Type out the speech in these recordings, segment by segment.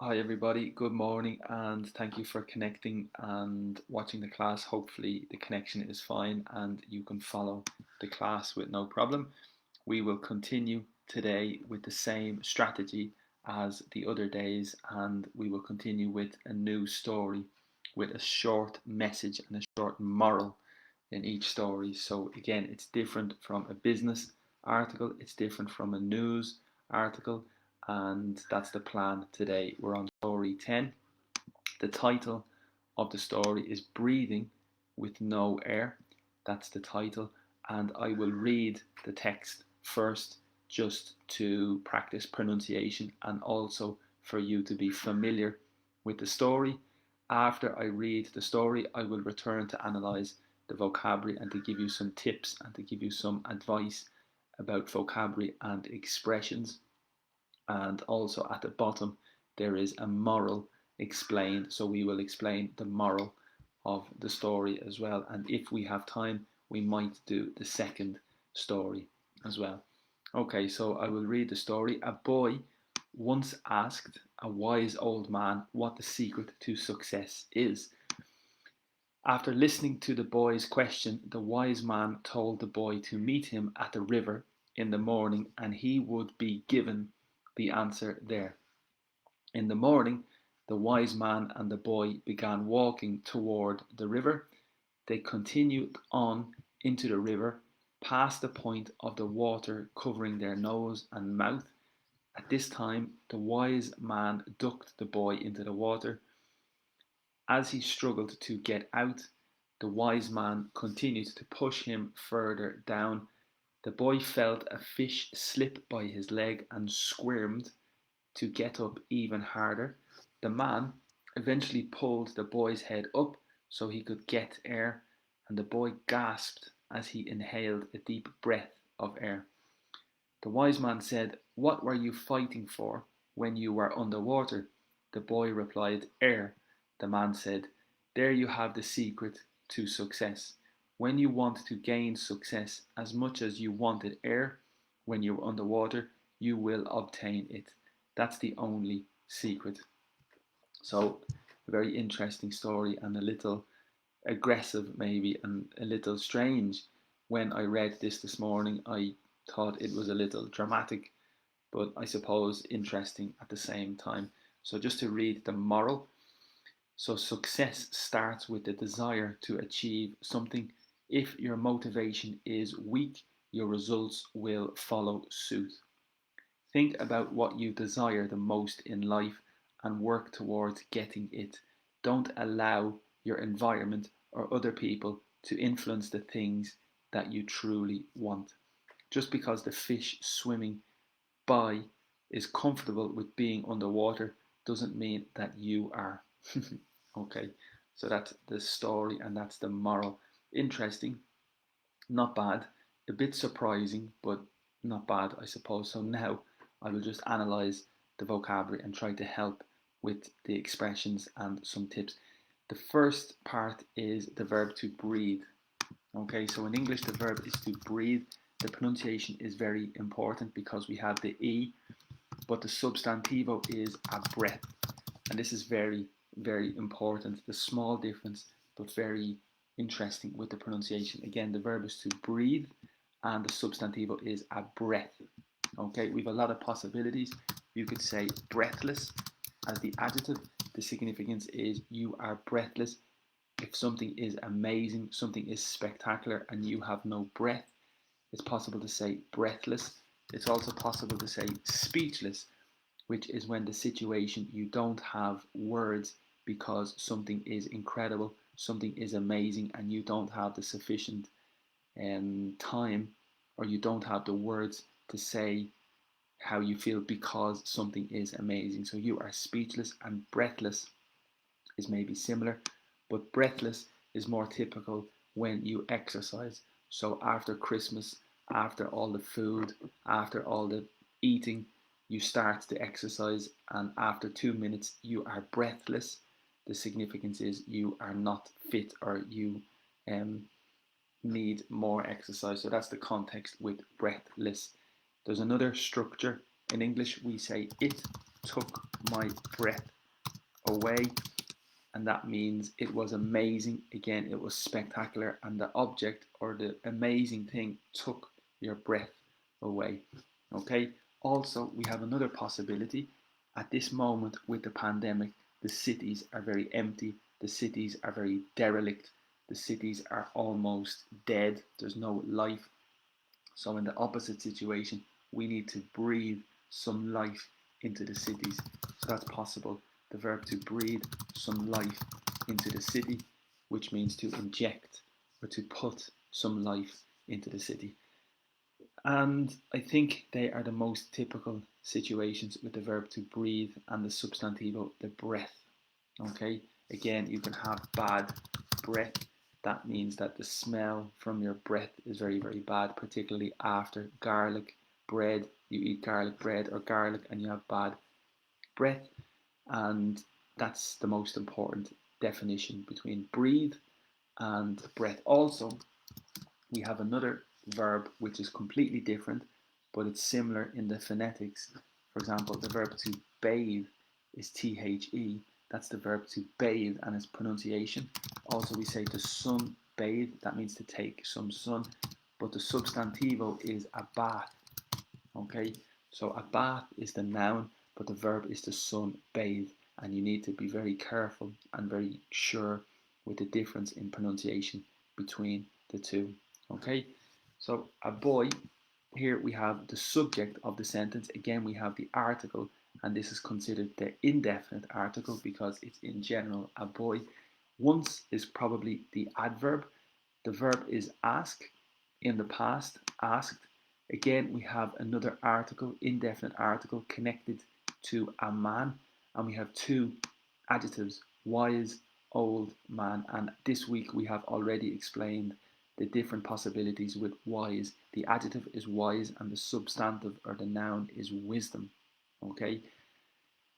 Hi everybody, good morning and thank you for connecting and watching the class. Hopefully the connection is fine and you can follow the class with no problem. We will continue today with the same strategy as the other days, and we will continue with a new story with a short message and a short moral in each story. So again, it's different from a business article, it's different from a news article, and that's the plan today. We're on story 10. The title of the story is Breathing with No Air. That's the title, and I will read the text first just to practice pronunciation and also for you to be familiar with the story. After I read the story, I will return to analyze the vocabulary and to give you some tips and to give you some advice about vocabulary and expressions. And also at the bottom, there is a moral explained. So we will explain the moral of the story as well. And if we have time, we might do the second story as well. Okay, so I will read the story. A boy once asked a wise old man what the secret to success is. After listening to the boy's question, the wise man told the boy to meet him at the river in the morning and he would be given the answer there. In the morning, the wise man and the boy began walking toward the river. They continued on into the river, past the point of the water covering their nose and mouth. At this time, the wise man ducked the boy into the water. As he struggled to get out, the wise man continued to push him further down. The boy felt a fish slip by his leg and squirmed to get up even harder. The man eventually pulled the boy's head up so he could get air, and the boy gasped as he inhaled a deep breath of air. The wise man said, "What were you fighting for when you were underwater?" The boy replied, "Air." The man said, "There you have the secret to success. When you want to gain success as much as you wanted air when you were underwater, you will obtain it. That's the only secret." So, a very interesting story and a little aggressive, maybe, and a little strange. When I read this morning, I thought it was a little dramatic, but I suppose interesting at the same time. So, just to read the moral. So, success starts with the desire to achieve something. If your motivation is weak, your results will follow suit. Think about what you desire the most in life and work towards getting it. Don't allow your environment or other people to influence the things that you truly want. Just because the fish swimming by is comfortable with being underwater doesn't mean that you are. Okay, so that's the story and that's the moral. Interesting, not bad, a bit surprising, but not bad, I suppose. So now I will just analyze the vocabulary and try to help with the expressions and some tips. The first part is the verb to breathe. Okay, so in English, the verb is to breathe. The pronunciation is very important because we have the E, but the substantivo is a breath. And this is very, very important. The small difference, but very interesting with the pronunciation. Again, the verb is to breathe, and the substantivo is a breath. Okay, we have a lot of possibilities. You could say breathless as the adjective. The significance is you are breathless. If something is amazing, something is spectacular, and you have no breath, it's possible to say breathless. It's also possible to say speechless, which is when the situation you don't have words because something is incredible, something is amazing, and you don't have the sufficient time or you don't have the words to say how you feel because something is amazing. So you are speechless, and breathless is maybe similar, but breathless is more typical when you exercise. So after Christmas, after all the food, after all the eating, you start to exercise, and after 2 minutes, you are breathless. The significance is you are not fit or you need more exercise. So that's the context with breathless. There's another structure. In English, we say it. took my breath away, and that means it was amazing. Again, it was spectacular, and the object or the amazing thing took your breath away. Okay, also we have another possibility. At this moment with the pandemic, the cities are very empty, the cities are very derelict, the cities are almost dead, there's no life. So in the opposite situation, we need to breathe some life into the cities. So that's possible. The verb to breathe some life into the city, which means to inject or to put some life into the city. And I think they are the most typical situations with the verb to breathe and the substantivo, the breath. Okay, again, you can have bad breath. That means that the smell from your breath is very, very bad, particularly after garlic bread. You eat garlic bread or garlic and you have bad breath. And that's the most important definition between breathe and breath. Also, we have another verb which is completely different, but it's similar in the phonetics. For example, the verb to bathe is the. That's the verb to bathe and its pronunciation. Also, we say to sun bathe. That means to take some sun. But the substantivo is a bath. Okay, so a bath is the noun, but the verb is to sun bathe. And you need to be very careful and very sure with the difference in pronunciation between the two. Okay, so a boy, here we have the subject of the sentence. Again, we have the article, and this is considered the indefinite article because it's in general a boy. Once is probably the adverb. The verb is ask, in the past, asked. Again, we have another article, indefinite article, connected to a man, and we have two adjectives, wise, old man. And this week we have already explained the different possibilities with wise. The adjective is wise, and the substantive or the noun is wisdom. Okay,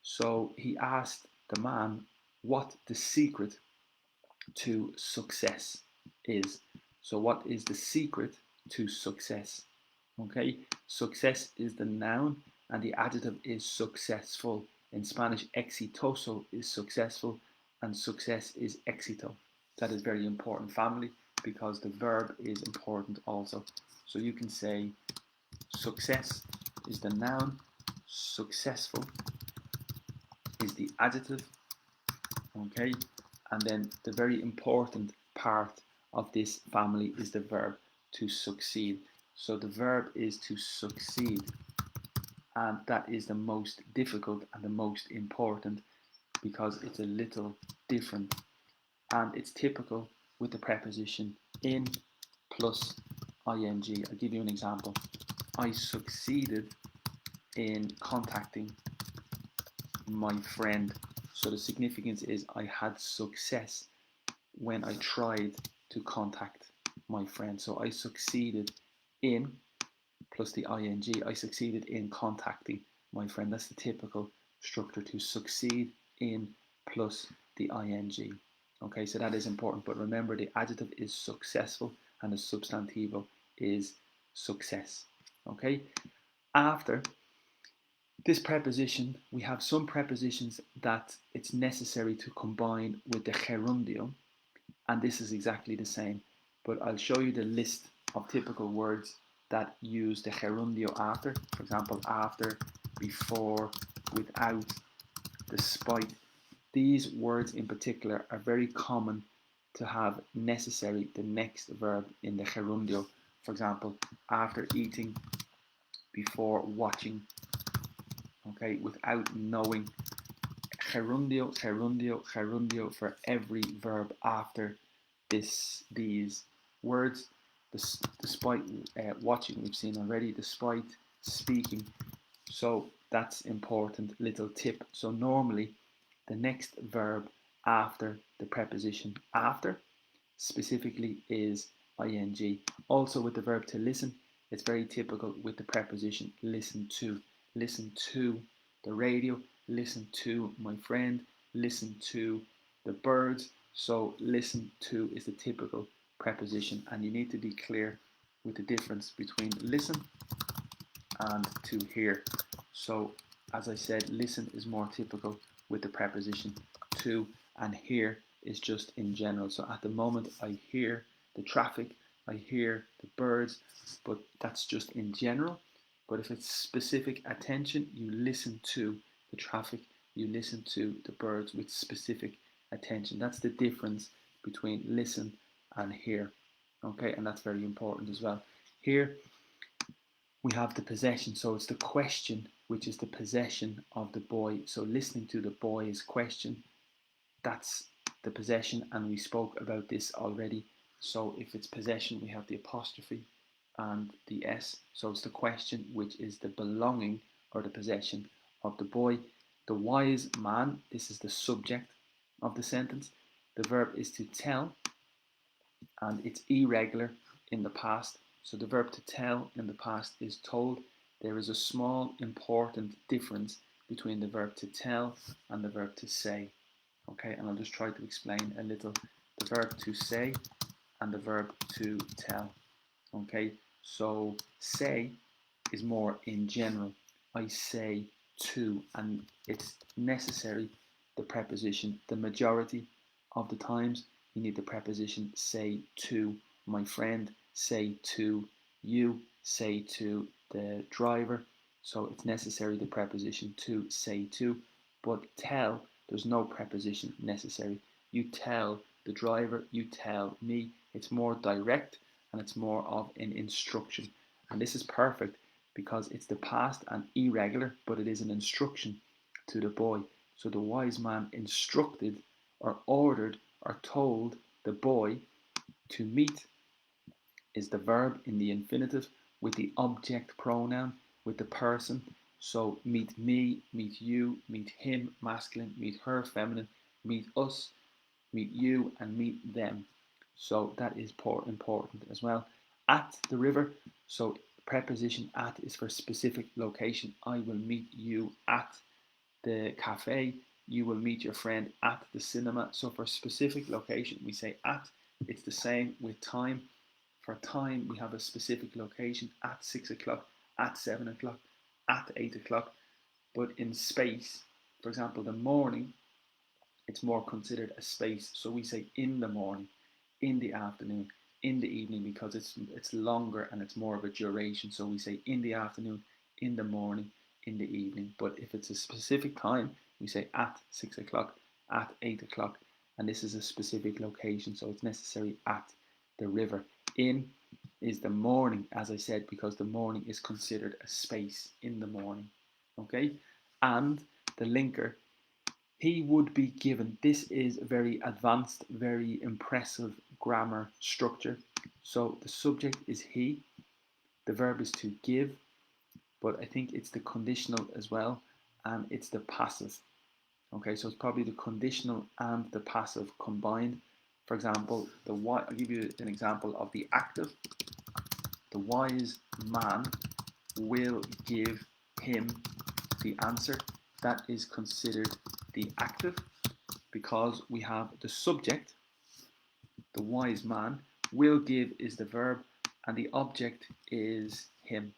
so he asked the man what the secret to success is. So, what is the secret to success? Okay, success is the noun, and the adjective is successful. In Spanish, exitoso is successful, and success is éxito. That is very important, family, because the verb is important also. So you can say success is the noun, successful is the adjective, okay, and then the very important part of this family is the verb to succeed. So the verb is to succeed, and that is the most difficult and the most important because it's a little different, and it's typical with the preposition in plus ing. I'll give you an example. I succeeded in contacting my friend. So the significance is I had success when I tried to contact my friend. So I succeeded in plus the ing. I succeeded in contacting my friend. That's the typical structure, to succeed in plus the ing. Okay, so that is important. But remember, the adjective is successful and the substantivo is success. Okay, after this preposition, we have some prepositions that it's necessary to combine with the gerundio, and this is exactly the same. But I'll show you the list of typical words that use the gerundio after. For example, after, before, without, despite. These words in particular are very common to have necessary the next verb in the gerundio. For example, after eating, before watching, okay, without knowing. Gerundio, gerundio, gerundio for every verb after these words. Despite watching, we've seen already, despite speaking. So that's important little tip. So normally the next verb after the preposition after specifically is ing. Also with the verb to listen, it's very typical with the preposition listen to. Listen to the radio, listen to my friend, listen to the birds. So listen to is the typical preposition, and you need to be clear with the difference between listen and to hear. So as I said, listen is more typical with the preposition to, and hear is just in general. So at the moment, I hear the traffic, I hear the birds, but that's just in general. But if it's specific attention, you listen to the traffic, you listen to the birds with specific attention. That's the difference between listen and hear. Okay, and that's very important as well. Here we have the possession, so it's the question which is the possession of the boy. So listening to the boy's question, that's the possession, and we spoke about this already. So if it's possession, we have the apostrophe and the S. So it's the question which is the belonging or the possession of the boy. The wise man, this is the subject of the sentence. The verb is to tell, and it's irregular in the past. So the verb to tell in the past is told. There is a small important difference between the verb to tell and the verb to say. Okay, and I'll just try to explain a little. The verb to say and the verb to tell. Okay, so say is more in general. I say to, and it's necessary the preposition. The majority of the times you need the preposition say to my friend, say to you, say to the driver. So it's necessary the preposition to, say to, but tell, there's no preposition necessary. You tell the driver, you tell me. It's more direct and it's more of an instruction. And this is perfect because it's the past and irregular, but it is an instruction to the boy. So the wise man instructed or ordered or told the boy to meet is the verb in the infinitive with the object pronoun with the person. So meet me, meet you, meet him, masculine, meet her, feminine, meet us, meet you, and meet them. So that is important as well. At the river, so preposition at is for specific location. I will meet you at the cafe. You will meet your friend at the cinema. So for specific location, we say at. It's the same with time. For time, we have a specific location at 6 o'clock, at 7 o'clock, at 8 o'clock. But in space, for example, the morning, it's more considered a space. So we say in the morning, in the afternoon, in the evening, because it's longer and it's more of a duration. So we say in the afternoon, in the morning, in the evening. But if it's a specific time, we say at 6 o'clock, at 8 o'clock, and this is a specific location, so it's necessary at the river. In is the morning, as I said, because the morning is considered a space in the morning. Okay, and the linker, he would be given. This is a very advanced, very impressive grammar structure. So the subject is he, the verb is to give, but I think it's the conditional as well, and it's the passive. Okay, so it's probably the conditional and the passive combined. For example, I'll give you an example of the active. The wise man will give him the answer. That is considered the active because we have the subject, the wise man, will give is the verb, and the object is him.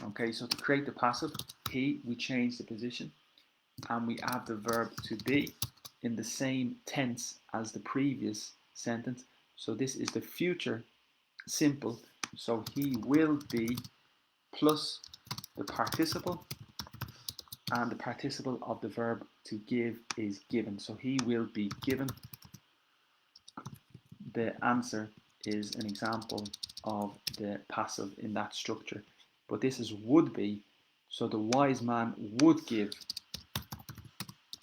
Okay, so to create the passive, he, we change the position, and we add the verb to be in the same tense as the previous sentence. So this is the future simple. So he will be plus the participle, and the participle of the verb to give is given. So he will be given. The answer is an example of the passive in that structure. But this is would be. So the wise man would give,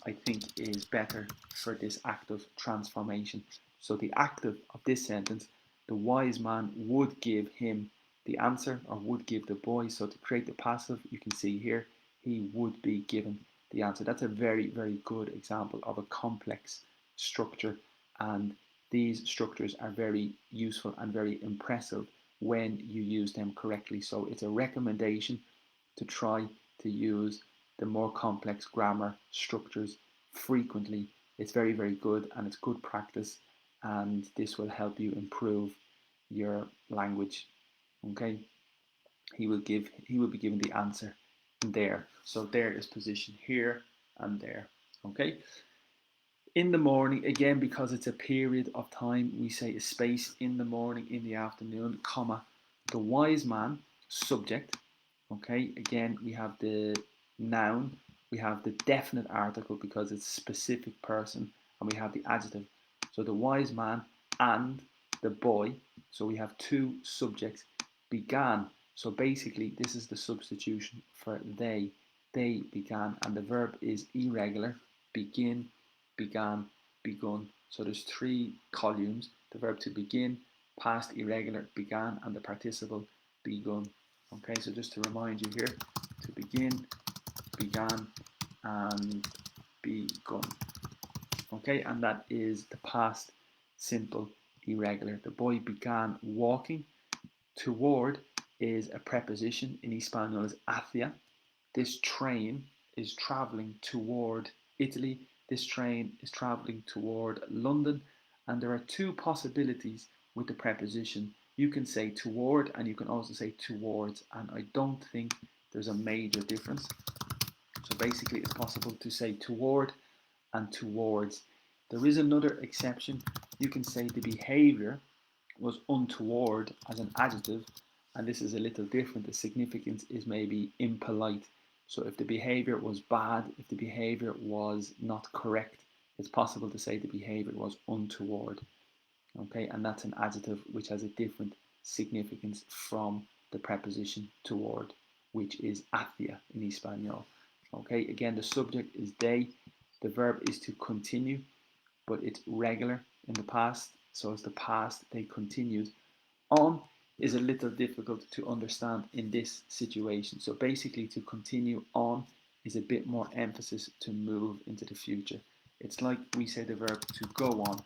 I think, is better for this active transformation. So the active of this sentence, the wise man would give him the answer, or would give the boy. So to create the passive, you can see here, he would be given the answer. That's a very, very good example of a complex structure, and these structures are very useful and very impressive when you use them correctly. So it's a recommendation to try to use the more complex grammar structures frequently. It's very, very good, and it's good practice, and this will help you improve your language. Okay, he will be given the answer there. So there is position here and there. Okay. In the morning, again, because it's a period of time, we say a space in the morning, in the afternoon, comma, the wise man, subject. Okay, again, we have the noun, we have the definite article because it's a specific person, and we have the adjective. So the wise man and the boy, so we have two subjects, began. So basically, this is the substitution for they. They began, and the verb is irregular, begin, began, begun. So there's three columns: the verb to begin, past irregular, began, and the participle begun. Okay, so just to remind you here, to begin, began, and begun. Okay, and that is the past simple irregular. The boy began walking. Toward is a preposition, in Espanol is hacia. This train is traveling toward Italy. This train is traveling toward London. And there are two possibilities with the preposition. You can say toward and you can also say towards. And I don't think there's a major difference. So basically, it's possible to say toward and towards. There is another exception. You can say the behavior was untoward as an adjective, and this is a little different. The significance is maybe impolite. So if the behavior was bad, if the behavior was not correct, it's possible to say the behavior was untoward. Okay, and that's an adjective which has a different significance from the preposition toward, which is hacia in Espanol. Okay, again, the subject is they, the verb is to continue, but it's regular in the past, so it's the past, they continued. On is a little difficult to understand in this situation. So basically, to continue on is a bit more emphasis to move into the future. It's like we say the verb to go on,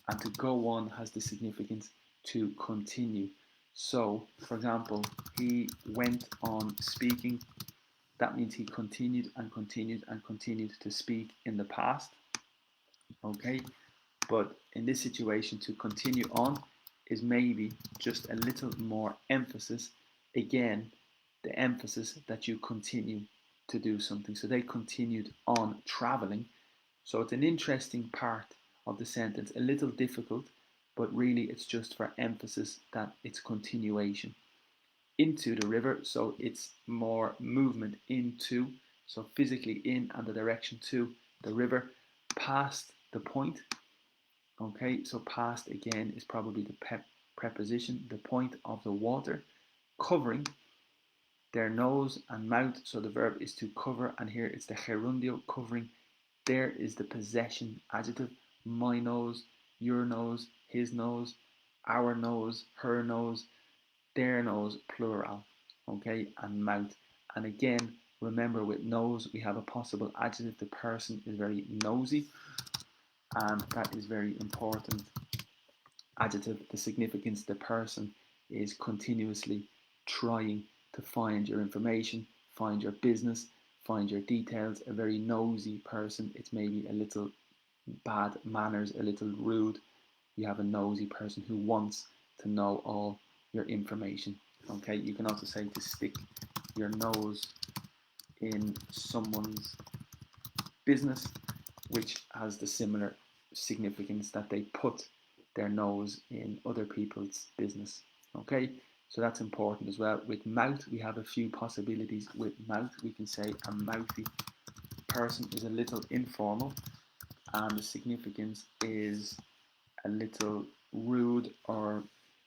and to go on has the significance to continue. So, for example, he went on speaking. That means he continued and continued and continued to speak in the past. Okay, but in this situation, to continue on is maybe just a little more emphasis. Again, the emphasis that you continue to do something. So they continued on traveling. So it's an interesting part of the sentence, a little difficult, but really it's just for emphasis that it's continuation. Into the river, so it's more movement into, so physically in and the direction to the river. Past the point. Okay, so past again is probably the preposition, the point of the water. Covering their nose and mouth, so the verb is to cover, and here it's the gerundio, covering. There is the possession adjective, my nose, your nose, his nose, our nose, her nose, their nose, plural. Okay, and mouth. And again, remember with nose, we have a possible adjective, the person is very nosy, and that is very important. Adjective, the significance, the person is continuously trying to find your information, find your business, find your details. A very nosy person, it's maybe a little bad manners, a little rude. You have a nosy person who wants to know all your information. Okay, you can also say to stick your nose in someone's business, which has the similar significance that they put their nose in other people's business. Okay, so that's important as well. With mouth, we have a few possibilities. With mouth, we can say a mouthy person is a little informal, and the significance is a little rude, or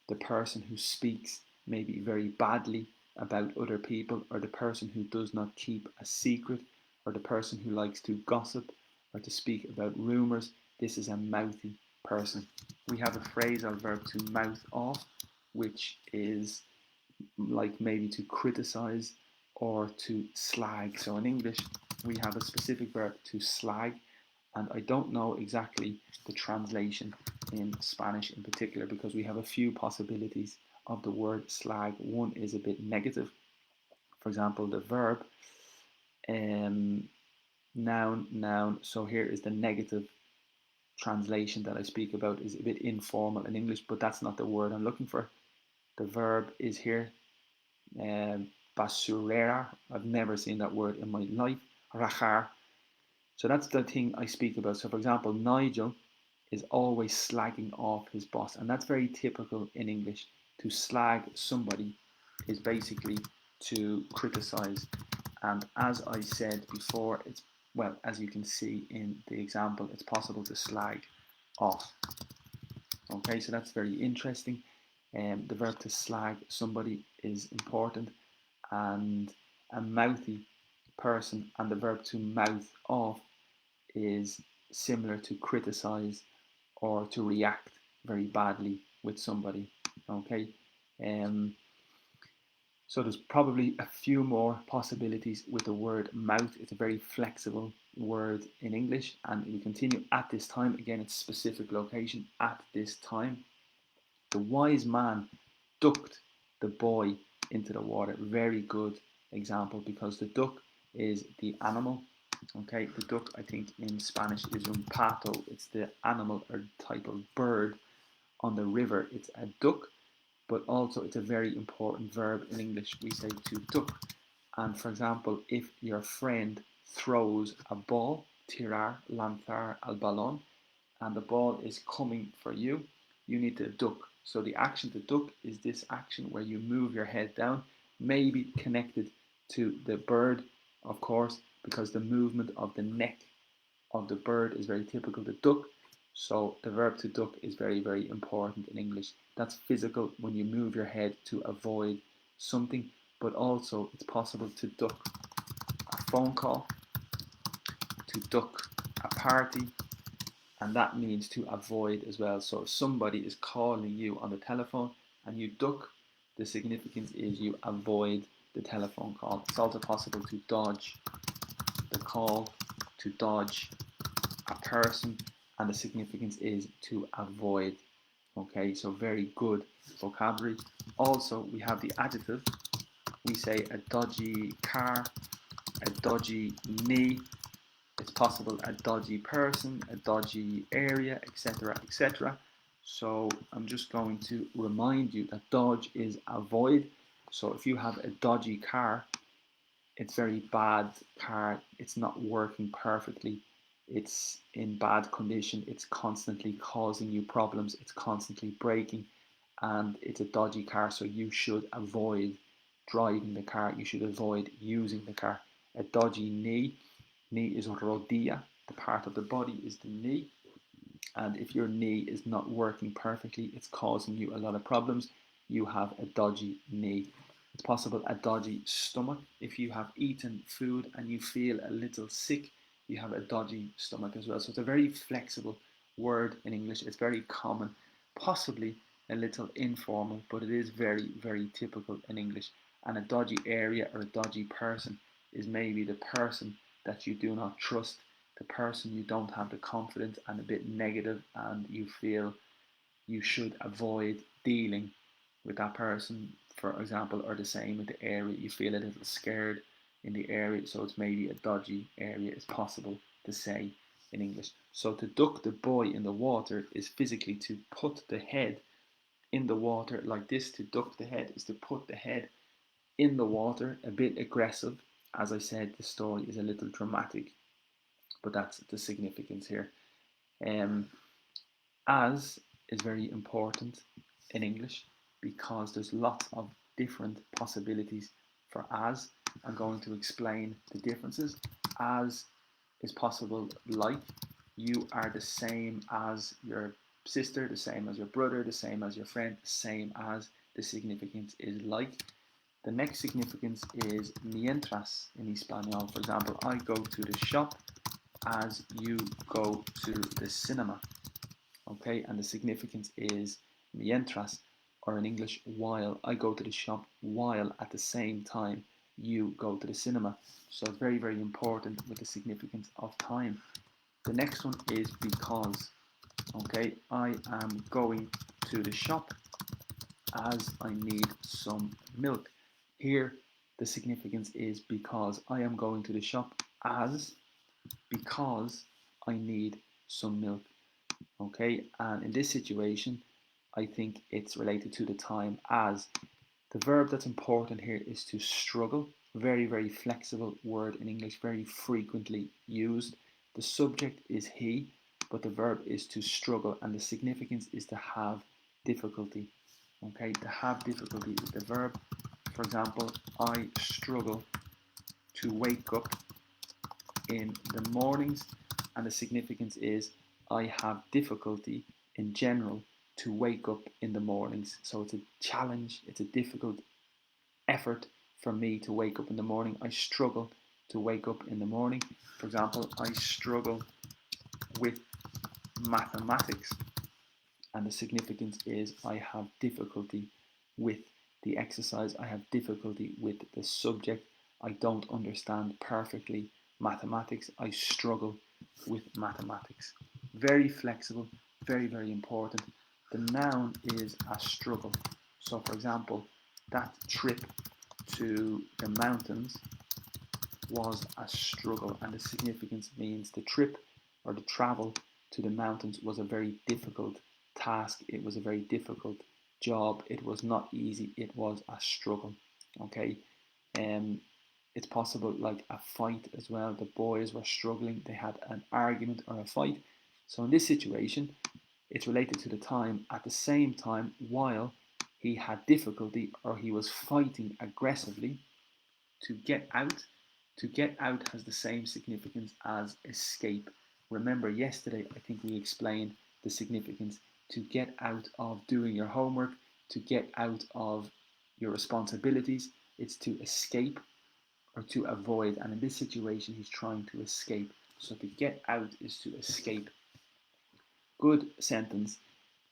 the person who speaks maybe very badly about other people, or the person who does not keep a secret, or the person who likes to gossip or to speak about rumors. This is a mouthy person. We have a phrasal verb to mouth off, which is like maybe to criticize or to slag. So in English, we have a specific verb to slag, and I don't know exactly the translation in Spanish in particular, because we have a few possibilities of the word slag. One is a bit negative. For example, the verb noun, noun. So here is the negative translation that I speak about, is a bit informal in English, but that's not the word I'm looking for. The verb is here, basurera. I've never seen that word in my life. Rajar. So that's the thing I speak about. So for example, Nigel is always slagging off his boss, and that's very typical in English. To slag somebody is basically to criticize. And as I said before, it's, well, as you can see in the example, it's possible to slag off. Okay, so that's very interesting. The verb to slag somebody is important, and a mouthy person, and the verb to mouth off is similar to criticize or to react very badly with somebody. Okay, um, so there's probably a few more possibilities with the word mouth. It's a very flexible word in English, and we continue at this time. Again, it's specific location at this time. The wise man ducked the boy into the water. Very good example, because the duck is the animal. Okay, the duck, I think in Spanish is un pato. It's the animal or type of bird on the river. It's a duck, but also it's a very important verb in English. We say to duck. And for example, if your friend throws a ball, tirar, lanzar al balón, and the ball is coming for you, you need to duck. So the action to duck is this action where you move your head down, maybe connected to the bird, of course, because the movement of the neck of the bird is very typical to duck. So the verb to duck is very, very important in English. That's physical, when you move your head to avoid something, but also it's possible to duck a phone call, to duck a party, and that means to avoid as well. So if somebody is calling you on the telephone and you duck, the significance is you avoid the telephone call. It's also possible to dodge the call, to dodge a person, and the significance is to avoid. Okay, so very good vocabulary. Also, we have the adjective. We say a dodgy car, a dodgy knee. It's possible a dodgy person, a dodgy area, etc., etc. So I'm just going to remind you that dodge is avoid. So if you have a dodgy car, it's very bad car, it's not working perfectly, it's in bad condition, it's constantly causing you problems, it's constantly breaking, and it's a dodgy car, so you should avoid driving the car, you should avoid using the car. A dodgy knee, knee is rodilla, the part of the body is the knee, and if your knee is not working perfectly, it's causing you a lot of problems, you have a dodgy knee. It's possible a dodgy stomach. If you have eaten food and you feel a little sick, you have a dodgy stomach as well. So it's a very flexible word in English. It's very common, possibly a little informal, but it is very, very typical in English. And a dodgy area or a dodgy person is maybe the person that you do not trust, the person you don't have the confidence, and a bit negative, and you feel you should avoid dealing with that person, for example, or the same with the area. You feel a little scared in the area, so it's maybe a dodgy area, it's possible to say in English. So to duck the boy in the water is physically to put the head in the water like this. To duck the head is to put the head in the water, a bit aggressive. As I said, the story is a little dramatic, but that's the significance here. Um, as is very important in English because there's lots of different possibilities for as. I'm going to explain the differences. As is possible like, you are the same as your sister, the same as your brother, the same as your friend, the same as. The significance is like. The next significance is mientras in Espanol. For example, I go to the shop as you go to the cinema. Okay, and the significance is mientras, or in English, while. I go to the shop while at the same time you go to the cinema. So it's very, very important with the significance of time. The next one is because. Okay, I am going to the shop as I need some milk. Here, the significance is because. I am going to the shop as because I need some milk. Okay, and in this situation, I think it's related to the time as. The verb that's important here is to struggle. Very, very flexible word in English, very frequently used. The subject is he, but the verb is to struggle, and the significance is to have difficulty. Okay, to have difficulty is the verb. For example, I struggle to wake up in the mornings, and the significance is I have difficulty in general to wake up in the mornings. So it's a challenge, it's a difficult effort for me to wake up in the morning. I struggle to wake up in the morning. For example, I struggle with mathematics, and the significance is I have difficulty with the exercise, I have difficulty with the subject, I don't understand perfectly mathematics, I struggle with mathematics. Very flexible, very, very important. The noun is a struggle. So, for example, that trip to the mountains was a struggle, and the significance means the trip or the travel to the mountains was a very difficult task. It was a very difficult job. It was not easy. It was a struggle. Okay, um, it's possible like a fight as well. The boys were struggling. They had an argument or a fight. So in this situation, it's related to the time. At the same time, while he had difficulty or he was fighting aggressively to get out. To get out has the same significance as escape. Remember, yesterday I think we explained the significance to get out of doing your homework, to get out of your responsibilities. It's to escape or to avoid. And in this situation, he's trying to escape. So to get out is to escape. Good sentence.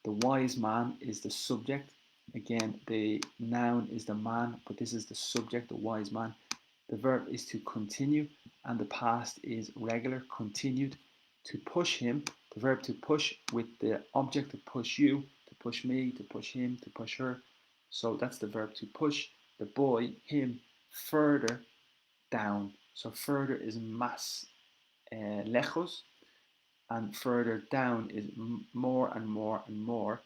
The wise man is the subject. Again, the noun is the man, but this is the subject, the wise man. The verb is to continue, and the past is regular, continued. To push him, the verb to push with the object to push you, to push me, to push him, to push her. So that's the verb to push the boy, him, further down. So further is más lejos, and further down is more and more and more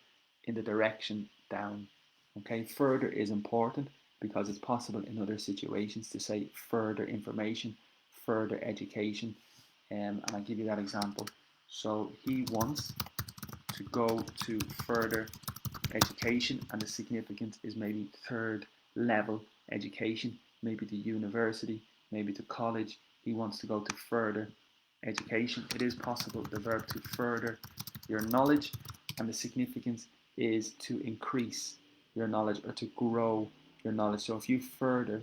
in the direction down. Okay, further is important because it's possible in other situations to say further information, further education, and I'll give you that example. So he wants to go to further education, and the significance is maybe third level education, maybe to university, maybe to college. He wants to go to further education. It is possible, the verb to further your knowledge, and the significance is to increase your knowledge or to grow your knowledge. So if you further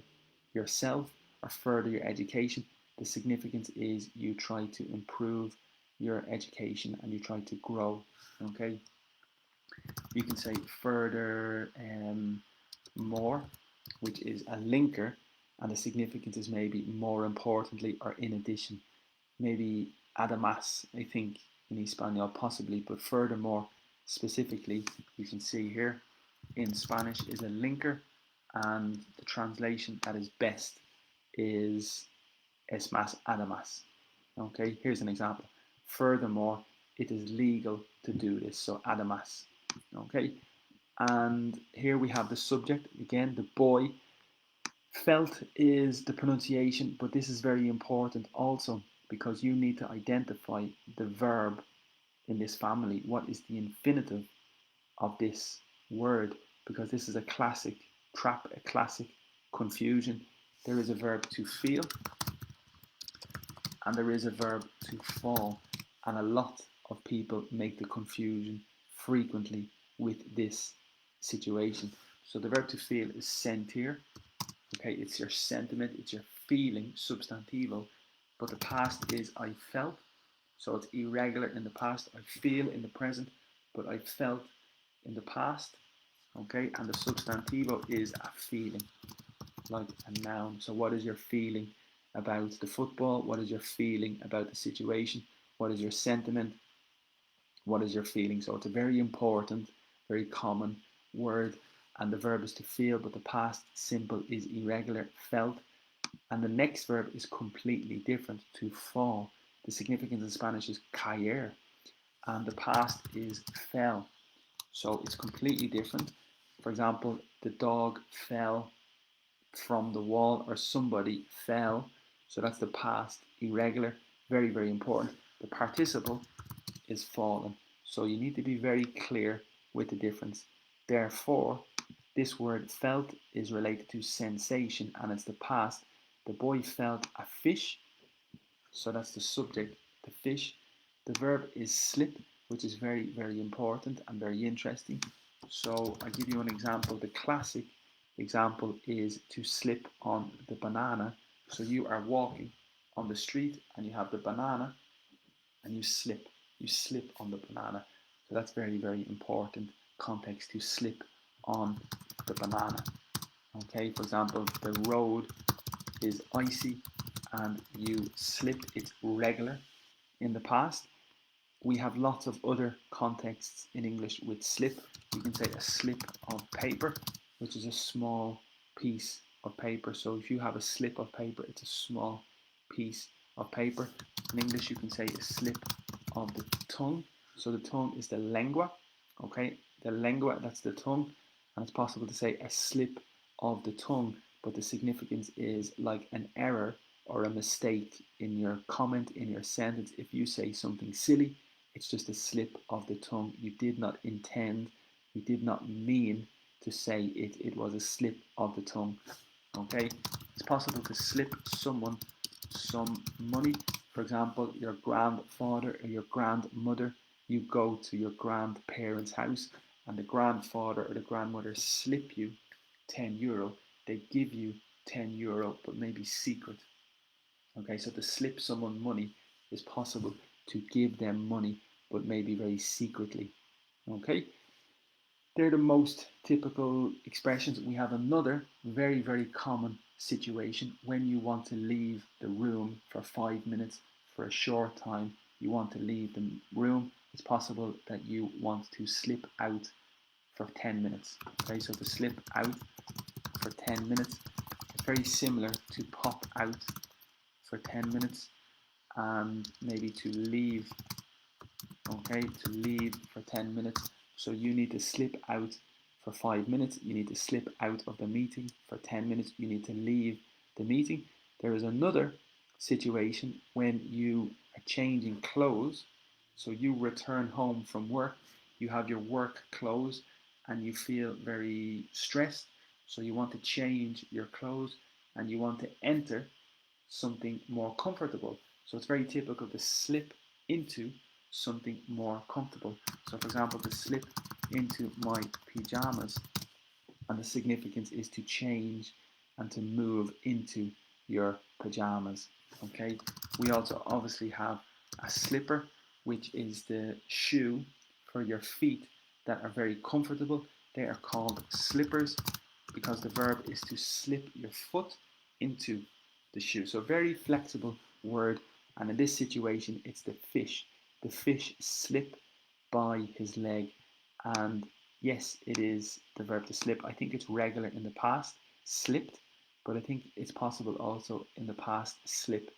yourself or further your education, the significance is you try to improve your education and you try to grow. Okay, you can say further more, which is a linker, and the significance is maybe more importantly or in addition. Maybe además, I think in Espanol possibly, but furthermore specifically, you can see here in Spanish is a linker, and the translation that is best is es más además. Okay, here's an example. Furthermore, it is legal to do this, so además. Okay, and here we have the subject again, the boy. Felt is the pronunciation, but this is very important also because you need to identify the verb in this family. What is the infinitive of this word? Because this is a classic trap, a classic confusion. There is a verb to feel and there is a verb to fall, and a lot of people make the confusion frequently with this situation. So the verb to feel is sentir. Okay, it's your sentiment, it's your feeling, substantivo, but the past is I felt, so it's irregular in the past. I feel in the present, but I felt in the past. Okay, and the substantivo is a feeling, like a noun. So what is your feeling about the football? What is your feeling about the situation? What is your sentiment? What is your feeling? So it's a very important, very common word, and the verb is to feel, but the past simple is irregular, felt, and the next verb is completely different, to fall. The significance in Spanish is caer, and the past is fell. So it's completely different. For example, the dog fell from the wall, or somebody fell. So that's the past irregular, very, very important. The participle is fallen. So you need to be very clear with the difference. Therefore, this word felt is related to sensation, and it's the past. The boy felt a fish, so that's the subject, the fish. The verb is slip, which is very, very important and very interesting. So I'll give you an example. The classic example is to slip on the banana. So you are walking on the street and you have the banana and you slip. You slip on the banana. So that's very, very important context, to slip on the banana. Okay, for example, the road is icy and you slipped. It's regular in the past. We have lots of other contexts in English with slip. You can say a slip of paper, which is a small piece of paper. So if you have a slip of paper, it's a small piece of paper. In English, you can say a slip of the tongue. So the tongue is the lingua. Okay, the lingua, that's the tongue. And it's possible to say a slip of the tongue, but the significance is like an error or a mistake in your comment, in your sentence. If you say something silly, it's just a slip of the tongue. You did not intend, you did not mean to say it. It was a slip of the tongue. Okay? It's possible to slip someone some money. For example, your grandfather or your grandmother, you go to your grandparents' house and the grandfather or the grandmother slip you €10. They give you €10, but maybe secret. Okay, so to slip someone money is possible to give them money, but maybe very secretly. Okay, they're the most typical expressions. We have another very, very common situation when you want to leave the room for 5 minutes, for a short time. You want to leave the room. It's possible that you want to slip out for 10 minutes. Okay, so to slip out for 10 minutes, it's very similar to pop out for 10 minutes, and maybe to leave. Okay, to leave for 10 minutes. So you need to slip out for 5 minutes. You need to slip out of the meeting for 10 minutes. You need to leave the meeting. There is another situation when you are changing clothes. So you return home from work, you have your work clothes, and you feel very stressed. So you want to change your clothes and you want to enter something more comfortable. So it's very typical to slip into something more comfortable. So for example, to slip into my pajamas, and the significance is to change and to move into your pajamas. Okay, we also obviously have a slipper, which is the shoe for your feet that are very comfortable. They are called slippers because the verb is to slip your foot into the shoe. So very flexible word, and in this situation it's the fish. The fish slipped by his leg, and yes, it is the verb to slip. I think it's regular in the past, slipped, but I think it's possible also in the past, slip.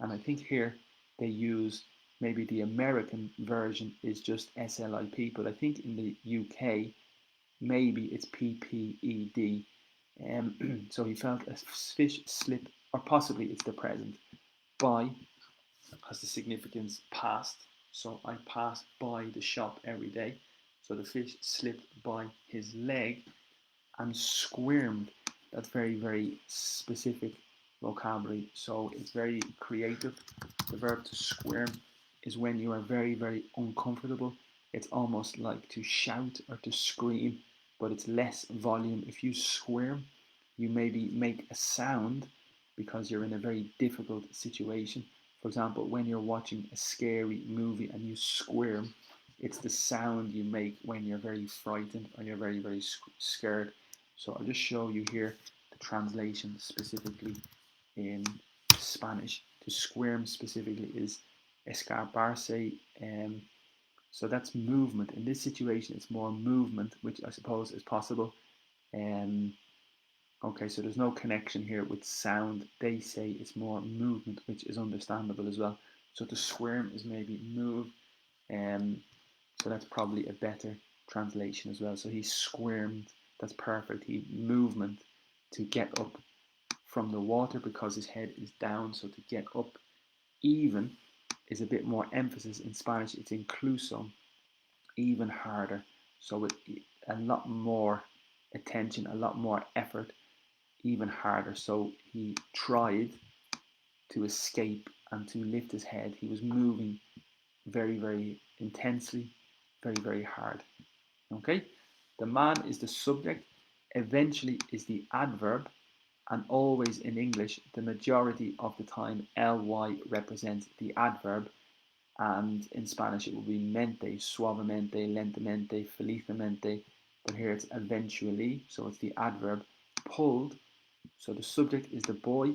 And I think here they use, maybe the American version is just SLIP, but I think in the UK maybe it's PPED. So he felt a fish slip, or possibly it's the present. By has the significance past. So I pass by the shop every day. So the fish slipped by his leg. And squirmed, that's very, very specific vocabulary. So it's very creative. The verb to squirm is when you are very, very uncomfortable. It's almost like to shout or to scream, but it's less volume. If you squirm, you maybe make a sound because you're in a very difficult situation. For example, when you're watching a scary movie and you squirm, it's the sound you make when you're very frightened or you're very, very scared. So I'll just show you here the translation specifically in Spanish. To squirm specifically is escaparse. So that's movement. In this situation, it's more movement, which I suppose is possible. Okay, so there's no connection here with sound. They say it's more movement, which is understandable as well. So to squirm is maybe move. So that's probably a better translation as well. So he squirmed That's perfect. He movement to get up from the water because his head is down. So to get up. Even is a bit more emphasis in Spanish. It's incluso, even harder. So with a lot more attention, a lot more effort, even harder. So he tried to escape and to lift his head. He was moving very, very intensely, very, very hard. Okay? The man is the subject, eventually is the adverb, and always in English, the majority of the time, ly represents the adverb, and in Spanish it will be mente, suavemente, lentamente, felizmente, but here it's eventually, so it's the adverb, pulled, so the subject is the boy,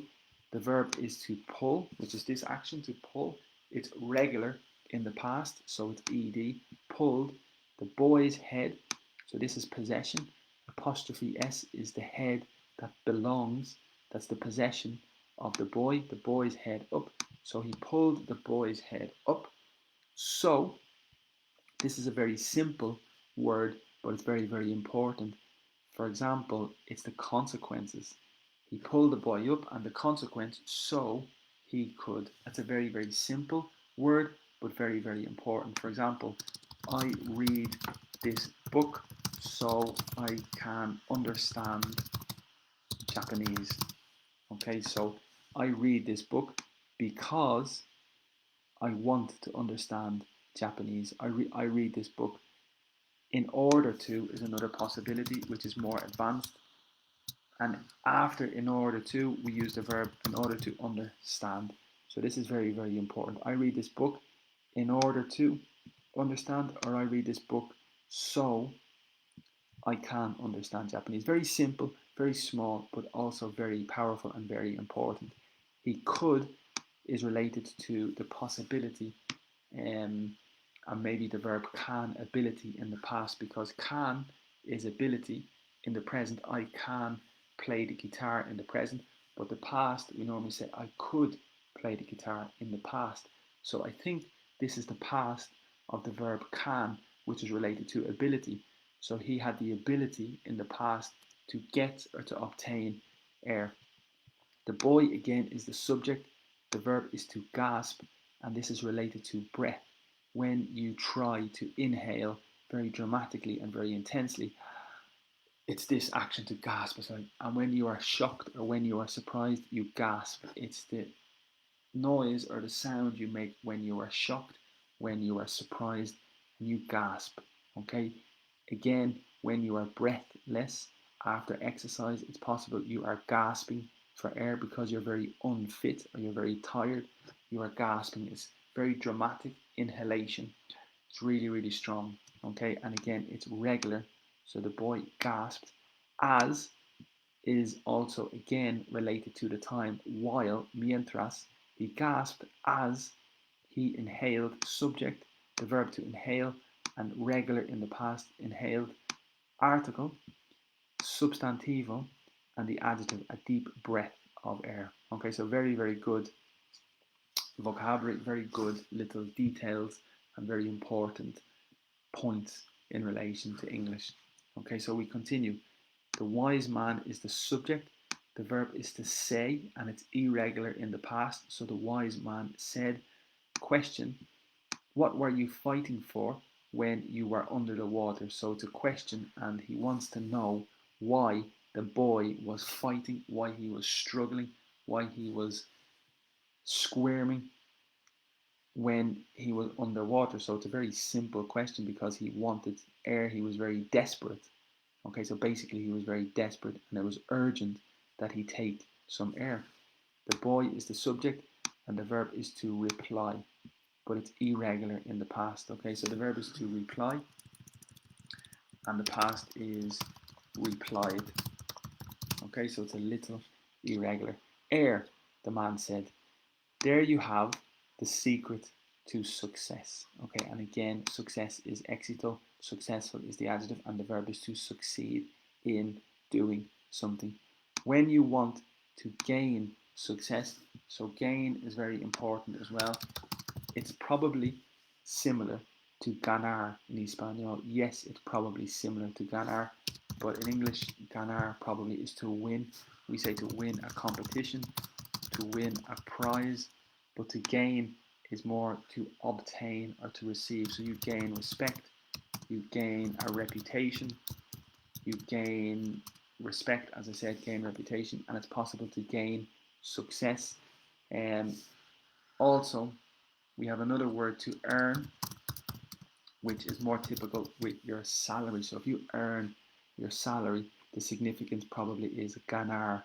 the verb is to pull, which is this action, to pull, it's regular in the past, so it's ed, pulled, the boy's head, so this is possession, apostrophe s is the head that belongs, that's the possession of the boy's head up, so he pulled the boy's head up. So this is a very simple word, but it's very, very important. For example, it's the consequences. He pulled the boy up, and the consequence, so he could. That's a very, very simple word, but very, very important. For example, I read this book so I can understand Japanese. Okay, so I read this book because I want to understand Japanese. I read this book in order to is another possibility, which is more advanced. And after in order to, we use the verb in order to understand. So this is very, very important. I read this book in order to understand, or I read this book so I can understand Japanese. Very simple, very small, but also very powerful and very important. He could is related to the possibility, and maybe the verb can, ability in the past, because can is ability in the present. I can play the guitar in the present, but the past, we normally say I could play the guitar in the past. So I think this is the past of the verb can, which is related to ability. So he had the ability in the past to get or to obtain air. The boy again is the subject. The verb is to gasp, and this is related to breath. When you try to inhale very dramatically and very intensely, it's this action to gasp. And when you are shocked or when you are surprised, you gasp. It's the noise or the sound you make when you are shocked, when you are surprised, and you gasp. Okay? Again, when you are breathless after exercise, it's possible you are gasping for air because you're very unfit or you're very tired. You are gasping. It's very dramatic inhalation. It's really, really strong. Okay, and again, it's regular. So the boy gasped as is also again related to the time while, mientras, he gasped as he inhaled, subject, the verb to inhale, and regular in the past, inhaled, article, substantivo, and the adjective, a deep breath of air. Okay, so very, very good vocabulary, very good little details, and very important points in relation to English. Okay, so we continue. The wise man is the subject. The verb is to say, and it's irregular in the past. So the wise man said, question, what were you fighting for when you were under the water? So it's a question, and he wants to know why the boy was fighting, why he was struggling, why he was squirming when he was underwater. So it's a very simple question because he wanted air. He was very desperate. Okay, so basically he was very desperate and it was urgent that he take some air. The boy is the subject and the verb is to reply, but it's irregular in the past. Okay, so the verb is to reply and the past is replied. Okay, so it's a little irregular. Air, the man said. There you have the secret to success. Okay, and again, success is éxito, successful is the adjective, and the verb is to succeed in doing something. When you want to gain success, so gain is very important as well. It's probably similar to ganar in Espanol. Yes, it's probably similar to ganar. but in English, ganar probably is to win. We say to win a competition, to win a prize, but to gain is more to obtain or to receive. So you gain respect, you gain a reputation, you gain respect, as I said, gain reputation, and it's possible to gain success. And also, we have another word to earn, which is more typical with your salary. So if you earn your salary, the significance probably is ganar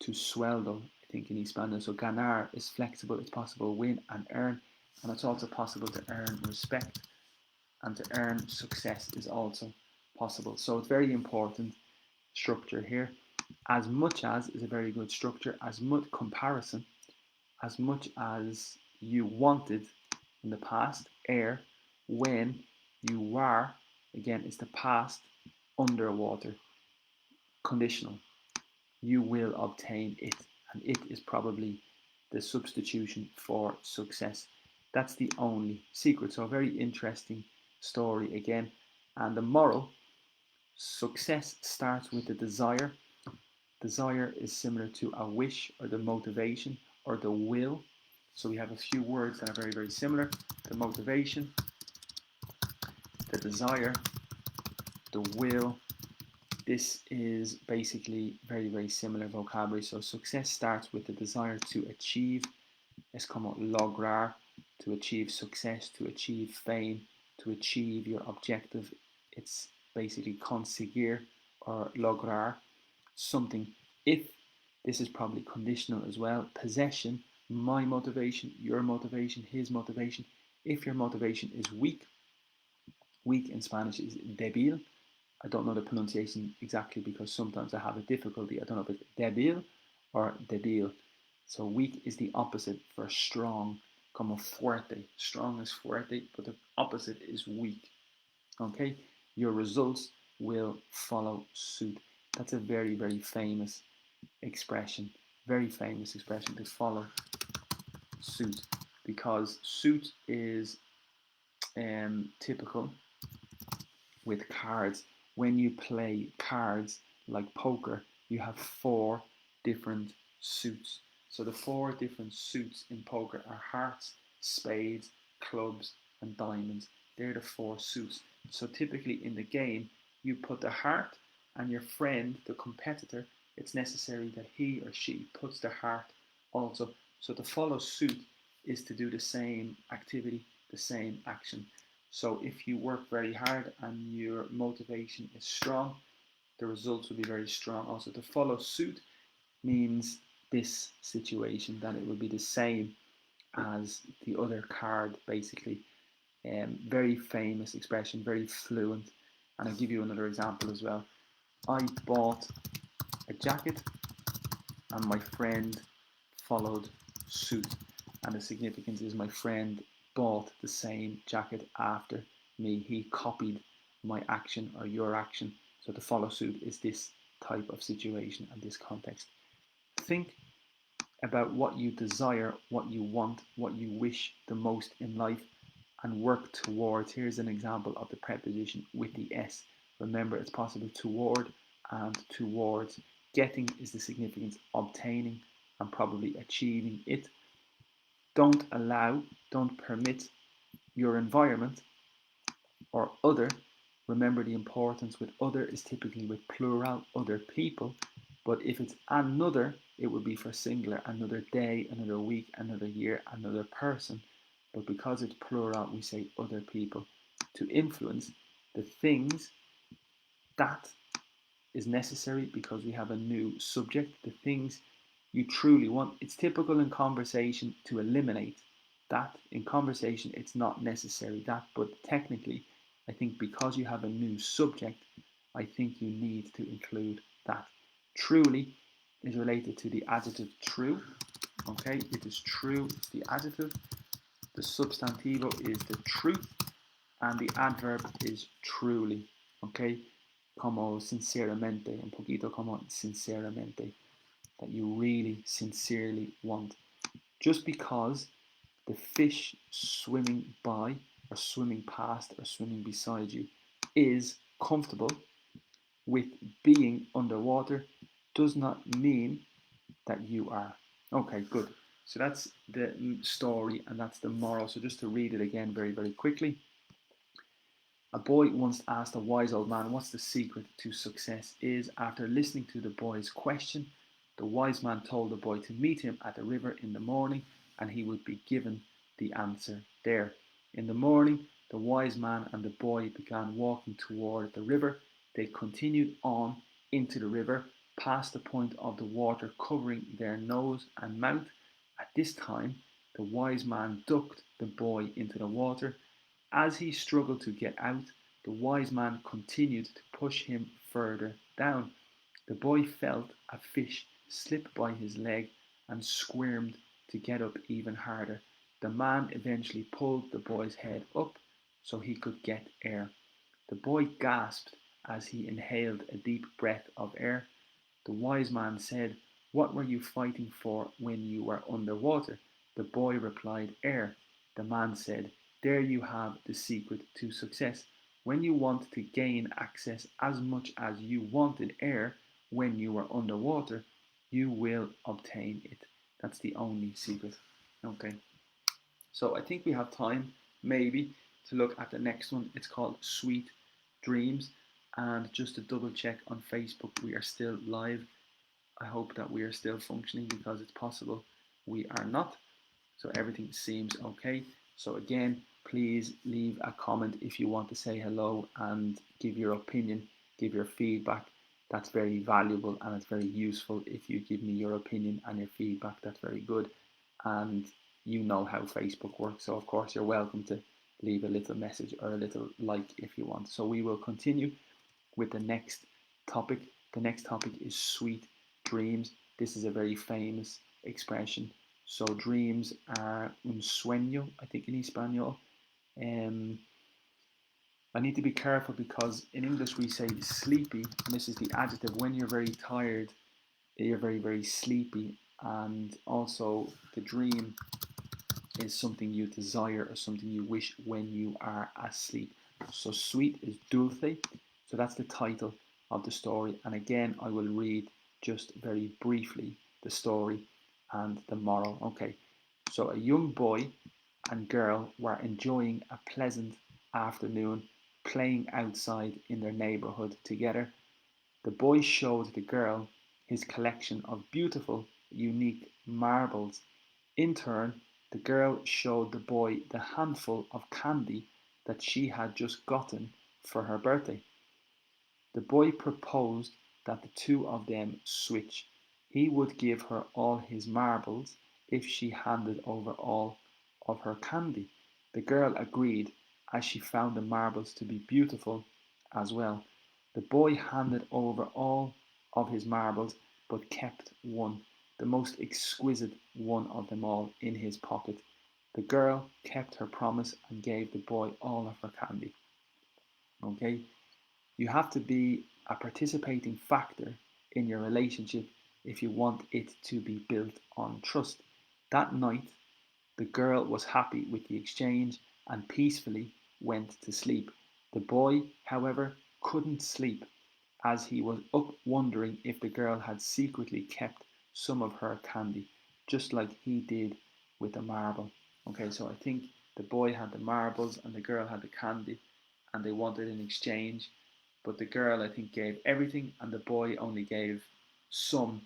to sueldo, I think in Spanish. So ganar is flexible, it's possible to win and earn, and it's also possible to earn respect, and to earn success is also possible. So it's very important structure here. As much as is a very good structure, as much comparison, as much as you wanted in the past, when you are, again, it's the past, underwater, conditional. You will obtain it, and it is probably the substitution for success. That's the only secret. So, a very interesting story again. And the moral: success starts with the desire. Desire is similar to a wish or the motivation or the will. So we have a few words that are very, very similar. The motivation, the desire, the will. This is basically very, very similar vocabulary. So success starts with the desire to achieve. Es como lograr, to achieve success, to achieve fame, to achieve your objective. It's basically conseguir or lograr something. If this is probably conditional as well, possession, my motivation, your motivation, his motivation. If your motivation is weak, weak in Spanish is débil. I don't know the pronunciation exactly because sometimes I have a difficulty. I don't know if it's débil or débil. So weak is the opposite for strong, como fuerte. Strong is fuerte, but the opposite is weak. Okay, your results will follow suit. That's a very, very famous expression. Very famous expression, to follow suit, because suit is typical with cards. When you play cards like poker, you have four different suits. So the four different suits in poker are hearts, spades, clubs, and diamonds. They're the four suits. So typically in the game, you put the heart, and your friend, the competitor, it's necessary that he or she puts the heart also. So to follow suit is to do the same activity, the same action. So if you work very hard and your motivation is strong, the results will be very strong. Also, to follow suit means this situation, that it will be the same as the other card, basically. Very famous expression, very fluent. And I'll give you another example as well. I bought a jacket and my friend followed suit. And the significance is my friend bought the same jacket after me. He copied my action or your action. So to follow suit is this type of situation and this context. Think about what you desire, what you want, what you wish the most in life, and work towards. Here's an example of the preposition with the S. Remember, it's possible toward and towards. Getting is the significance, obtaining and probably achieving it. Don't allow, don't permit your environment or other. Remember, the importance with other is typically with plural, other people. But if it's another, it would be for singular, another day, another week, another year, another person. But because it's plural, we say other people. To influence the things that is necessary, because we have a new subject, the things you truly want. It's typical in conversation to eliminate that. In conversation, it's not necessary that, but technically, I think because you have a new subject, I think you need to include that. Truly is related to the adjective true. Okay, it is true, it's the adjective. The substantivo is the truth, and the adverb is truly. Okay, como sinceramente, un poquito como sinceramente, that you really sincerely want. Just because the fish swimming by or swimming past or swimming beside you is comfortable with being underwater does not mean that you are. Okay, good. So that's the story and that's the moral. So just to read it again very, very quickly. A boy once asked a wise old man what's the secret to success is. After listening to the boy's question, the wise man told the boy to meet him at the river in the morning and he would be given the answer there. In the morning, the wise man and the boy began walking toward the river. They continued on into the river, past the point of the water covering their nose and mouth. At this time, the wise man ducked the boy into the water. As he struggled to get out, the wise man continued to push him further down. The boy felt a fish slip by his leg and squirmed to get up even harder. The man eventually pulled the boy's head up so he could get air. The boy gasped as he inhaled a deep breath of air. The wise man said, "What were you fighting for when you were underwater?" The boy replied, "Air." The man said, "There you have the secret to success. When you want to gain access as much as you wanted air when you were underwater, you will obtain it. That's the only secret." Okay, so I think we have time maybe to look at the next one. It's called Sweet Dreams. And just to double check on Facebook, we are still live. I hope that we are still functioning because it's possible we are not. So everything seems okay. So again, please leave a comment if you want to say hello and give your opinion, give your feedback. That's very valuable and it's very useful. If you give me your opinion and your feedback, that's very good. And you know how Facebook works. So of course you're welcome to leave a little message or a little like if you want. So we will continue with the next topic. The next topic is sweet dreams. This is a very famous expression. So dreams are un sueño, I think in Espanol. Um, I need to be careful because in English we say sleepy, and this is the adjective. When you're very tired, you're very, very sleepy. And also the dream is something you desire or something you wish when you are asleep. So sweet is dulce. So that's the title of the story. And again, I will read just very briefly the story and the moral. Okay, so a young boy and girl were enjoying a pleasant afternoon playing outside in their neighborhood together. The boy showed the girl his collection of beautiful, unique marbles. In turn, the girl showed the boy the handful of candy that she had just gotten for her birthday. The boy proposed that the two of them switch. He would give her all his marbles if she handed over all of her candy. The girl agreed, as she found the marbles to be beautiful as well. The boy handed over all of his marbles, but kept one, the most exquisite one of them all, in his pocket. The girl kept her promise and gave the boy all of her candy. Okay, you have to be a participating factor in your relationship if you want it to be built on trust. That night, the girl was happy with the exchange and peacefully went to sleep. The boy, however, couldn't sleep as he was up wondering if the girl had secretly kept some of her candy, just like he did with the marble. Okay, so I think the boy had the marbles and the girl had the candy and they wanted an exchange, but the girl, I think, gave everything and the boy only gave some,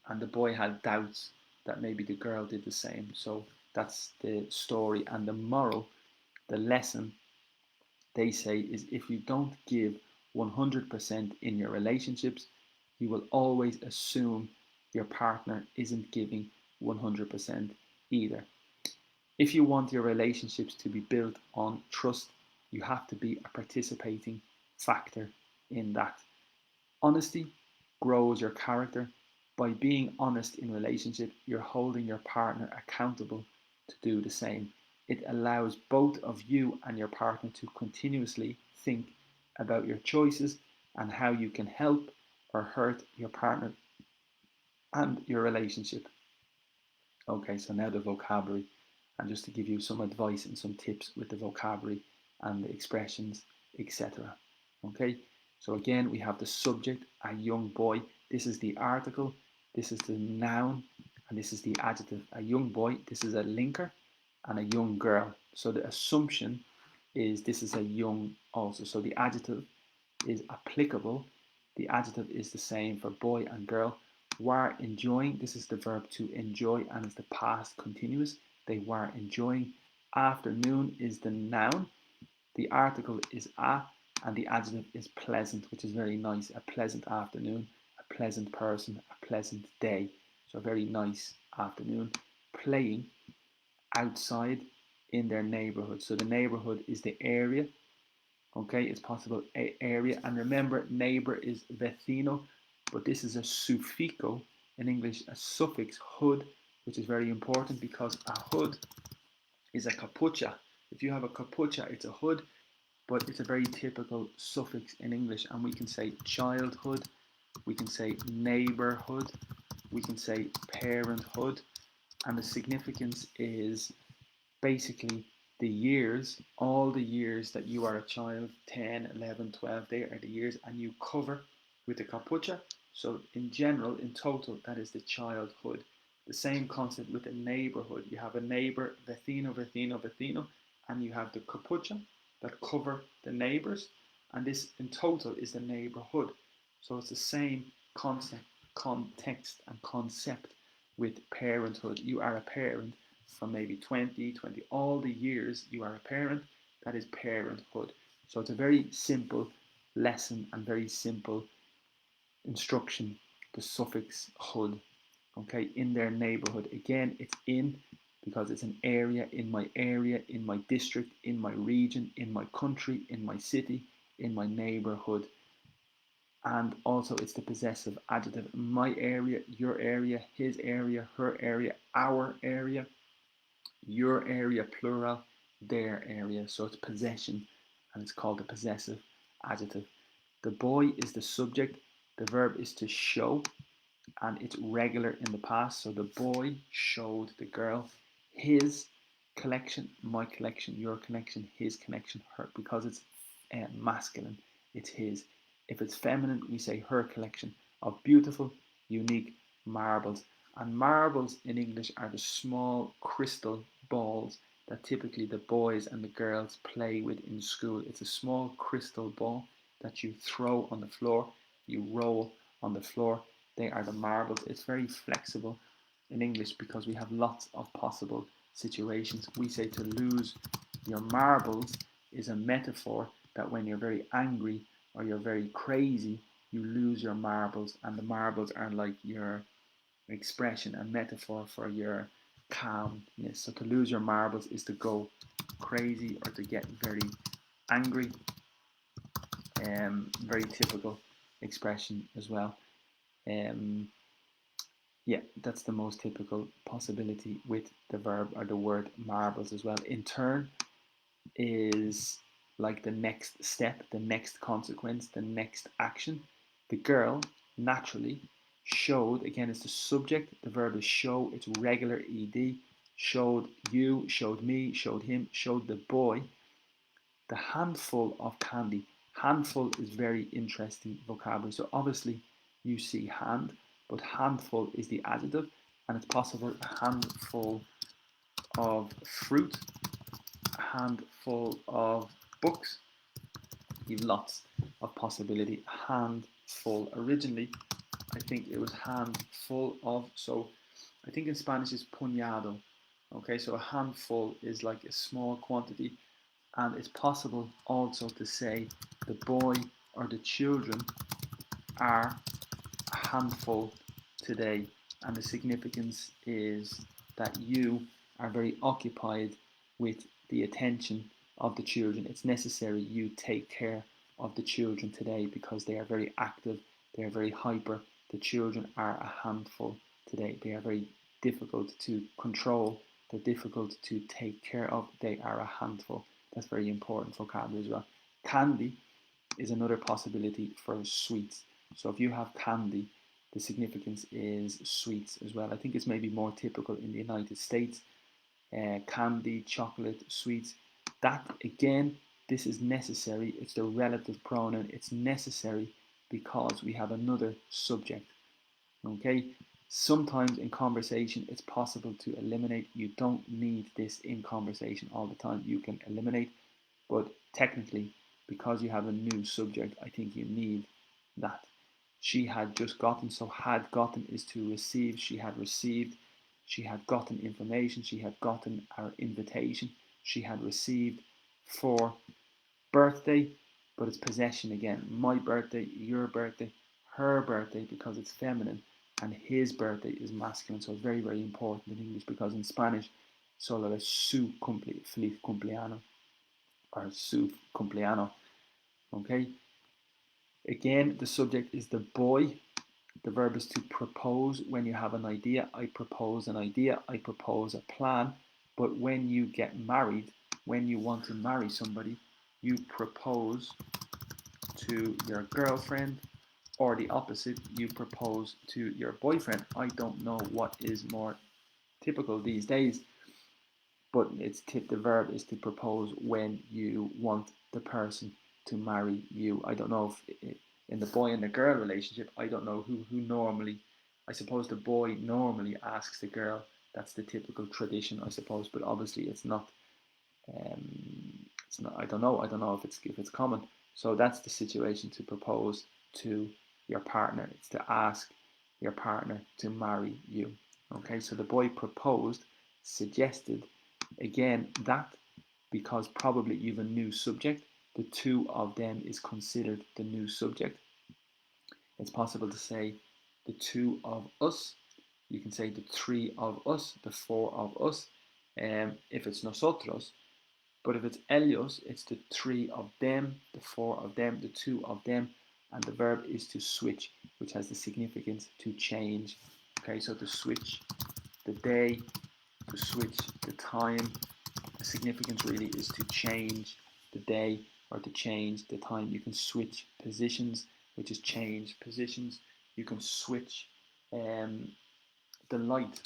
and the boy had doubts that maybe the girl did the same. So that's the story. And the moral, the lesson they say is if you don't give 100% in your relationships, you will always assume your partner isn't giving 100% either. If you want your relationships to be built on trust, you have to be a participating factor in that. Honesty grows your character. By being honest in relationship, you're holding your partner accountable to do the same. It allows both of you and your partner to continuously think about your choices and how you can help or hurt your partner and your relationship. Okay, so now the vocabulary, and just to give you some advice and some tips with the vocabulary and the expressions, etc. Okay, So again, we have the subject, a young boy. This is the article, this is the noun, and this is the adjective. A young boy, this is a linker, and a young girl. So the assumption is this is a young also. So the adjective is applicable. The adjective is the same for boy and girl. Were enjoying, this is the verb to enjoy, and it's the past continuous. They were enjoying. Afternoon is the noun. The article is a, and the adjective is pleasant, which is very nice. A pleasant afternoon, a pleasant person, a pleasant day. So a very nice afternoon. Playing outside in their neighborhood. So the neighborhood is the area. Okay, it's possible area. And remember, neighbor is vecino, but this is a suffico in English, a suffix hood, which is very important because a hood is a capucha. If you have a capucha, it's a hood, but it's a very typical suffix in English. And we can say childhood, we can say neighborhood, we can say parenthood, and the significance is basically the years, all the years that you are a child, 10, 11, 12, they are the years, and you cover with the capucha. So in general, in total, that is the childhood. The same concept with the neighborhood. You have a neighbor, vecino, vecino, vecino, and you have the capucha that cover the neighbors, and this in total is the neighborhood. So it's the same concept, context, and concept with parenthood. You are a parent from maybe 20, 20, all the years you are a parent, that is parenthood. So it's a very simple lesson and very simple instruction, the suffix hood, okay, in their neighborhood. Again, it's in because it's an area, in my district, in my region, in my country, in my city, in my neighborhood. And also it's the possessive adjective. My area, your area, his area, her area, our area, your area plural, their area. So it's possession and it's called the possessive adjective. The boy is the subject. The verb is to show and it's regular in the past. So the boy showed the girl his collection, my collection, your collection, his collection, her, because it's masculine, it's his. If it's feminine, we say her collection of beautiful, unique marbles. And marbles in English are the small crystal balls that typically the boys and the girls play with in school. It's a small crystal ball that you throw on the floor, you roll on the floor. They are the marbles. It's very flexible in English because we have lots of possible situations. We say to lose your marbles is a metaphor that when you're very angry or you're very crazy, you lose your marbles, and the marbles are like your expression and metaphor for your calmness. So to lose your marbles is to go crazy or to get very angry. Very typical expression as well. Um, yeah, that's the most typical possibility with the verb or the word marbles as well. In turn is like the next step, the next consequence, the next action. The girl naturally showed, again, it's the subject, the verb is show, it's regular ed, showed you, showed me, showed him, showed the boy the handful of candy. Handful is very interesting vocabulary. So obviously you see hand, but handful is the adjective, and it's possible a handful of fruit, a handful of books. You've lots of possibility. Handful. Originally, I think it was handful of. So I think in Spanish it's puñado. Okay, so a handful is like a small quantity, and it's possible also to say the boy or the children are a handful today, and the significance is that you are very occupied with the attention of the children. It's necessary you take care of the children today because they are very active, they are very hyper. The children are a handful today. They are very difficult to control, they're difficult to take care of, they are a handful. That's very important vocabulary as well. Candy is another possibility for sweets. So if you have candy, the significance is sweets as well. I think it's maybe more typical in the United States. Candy, chocolate, sweets. That again this is necessary. It's the relative pronoun. It's necessary because we have another subject. Okay? Sometimes in conversation, it's possible to eliminate. You don't need this in conversation all the time. You can eliminate, but technically, because you have a new subject, I think you need that. She had just gotten, so had gotten is to receive. She had received. She had gotten information. She had gotten our invitation. She had received for birthday, but it's possession again. My birthday, your birthday, her birthday, because it's feminine, and his birthday is masculine. So it's very, very important in English, because in Spanish, solo es su feliz cumpleaños, or su cumpleaños. Okay. Again, the subject is the boy. The verb is to propose. When you have an idea, I propose an idea, I propose a plan. But when you get married, when you want to marry somebody, you propose to your girlfriend, or the opposite, you propose to your boyfriend. I don't know what is more typical these days, but the verb is to propose when you want the person to marry you. I don't know if in the boy and the girl relationship, I don't know who normally, I suppose the boy normally asks the girl. That's the typical tradition, I suppose, but obviously it's not. It's not. I don't know. I don't know if it's common. So that's the situation, to propose to your partner. It's to ask your partner to marry you. Okay. So the boy proposed, suggested. Again, that because probably you have a new subject. The two of them is considered the new subject. It's possible to say the two of us. You can say the three of us, the four of us. If it's nosotros, but if it's ellos, it's the three of them, the four of them, the two of them, and the verb is to switch, which has the significance to change. Okay, so to switch the day, to switch the time. The significance really is to change the day or to change the time. You can switch positions, which is change positions. You can switch the light.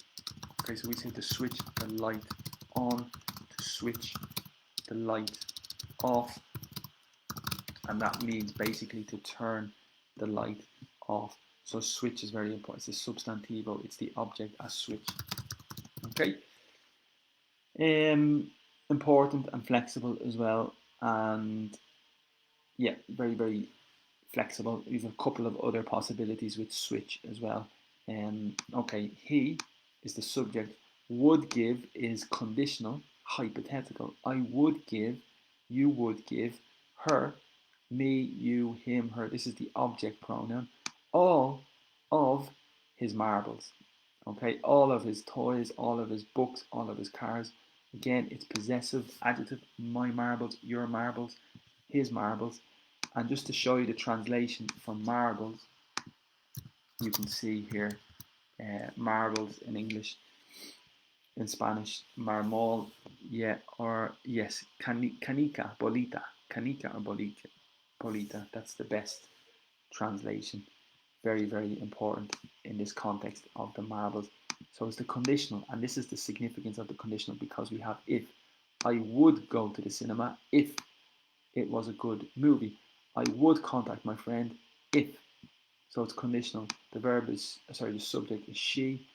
Okay, so we say to switch the light on, to switch the light off, and that means basically to turn the light off. So switch is very important. It's a substantivo. It's the object as switch. Okay. Important and flexible as well, and yeah, very, very flexible. We have a couple of other possibilities with switch as well. Okay, he is the subject. Would give is conditional, hypothetical. I would give, you would give, her, me, you, him, her. This is the object pronoun. All of his marbles. Okay, all of his toys, all of his books, all of his cars. Again, it's possessive adjective. My marbles, your marbles, his marbles. And just to show you the translation from marbles, you can see here marbles in English, in Spanish, marmol, yeah, or yes, canica, bolita, canica or bolita. That's the best translation. Very, very important in this context of the marbles. So it's the conditional, and this is the significance of the conditional, because we have if. I would go to the cinema if it was a good movie. I would contact my friend if. So it's conditional. The verb is, sorry, the subject is she.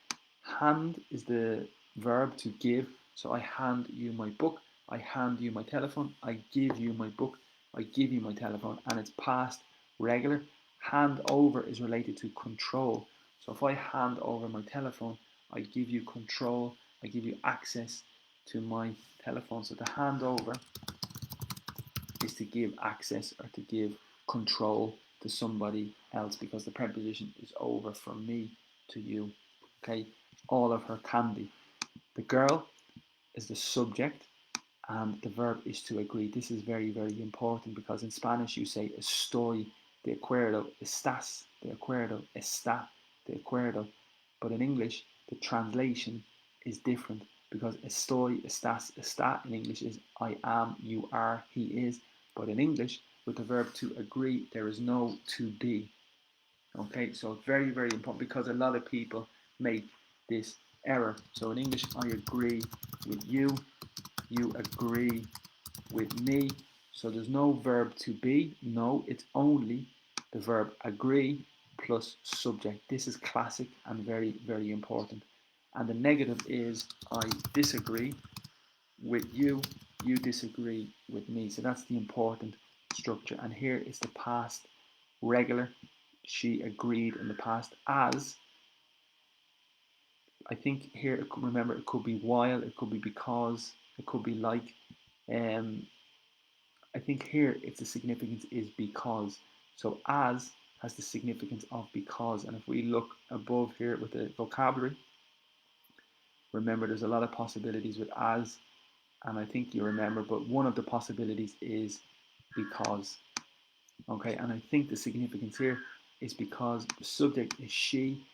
Hand is the verb to give. So I hand you my book. I hand you my telephone. I give you my book. I give you my telephone. And it's past regular. Hand over is related to control. So if I hand over my telephone, I give you control. I give you access to my telephone. So to hand over is to give access or to give control to somebody else, because the preposition is over from me to you. Okay, all of her candy. The girl is the subject and the verb is to agree. This is very, very important, because in Spanish you say estoy de acuerdo, estás de acuerdo, está de acuerdo. But in English, the translation is different, because estoy, estás, está in English is I am, you are, he is. But in English, with the verb to agree, there is no to be. Okay, so it's very, very important, because a lot of people make this error. So in English, I agree with you, you agree with me. So there's no verb to be. No, it's only the verb agree plus subject. This is classic and very, very important. And the negative is I disagree with you, you disagree with me. So that's the important structure. And here is the past regular. She agreed in the past as. I think here, remember, it could be while, it could be because, it could be like. Um, I think here it's the significance is because. So as has the significance of because. And if we look above here with the vocabulary, remember there's a lot of possibilities with as, and I think you remember, but one of the possibilities is because. Okay, and I think the significance here is because the subject is she,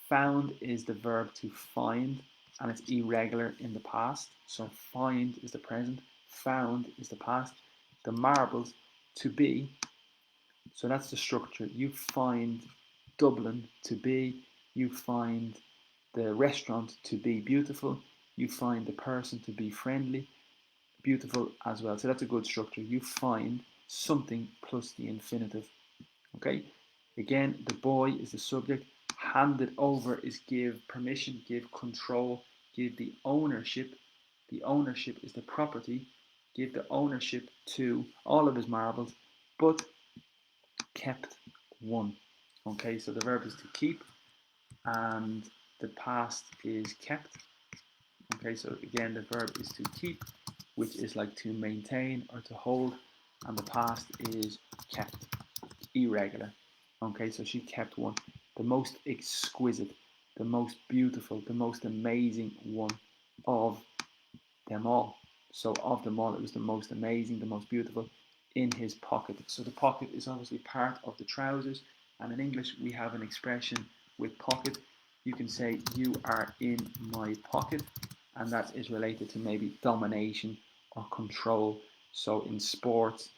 found is the verb to find, and it's irregular in the past. So find is the present, found is the past. The marbles to be, so that's the structure. You find Dublin to be, you find the restaurant to be beautiful, you find the person to be friendly, beautiful as well. So that's a good structure. You find something plus the infinitive. Okay. Again, the boy is the subject. Hand it over is give permission, give control, give the ownership. The ownership is the property. Give the ownership to all of his marbles, but kept one. Okay, so the verb is to keep, and the past is kept. Okay, so again, the verb is to keep, which is like to maintain or to hold, and the past is kept, irregular. Okay, so she kept one, the most exquisite, the most beautiful, the most amazing one of them all. So of them all, it was the most amazing, the most beautiful in his pocket. So the pocket is obviously part of the trousers, and in English we have an expression with pocket. You can say you are in my pocket, and that is related to maybe domination or control. So in sports,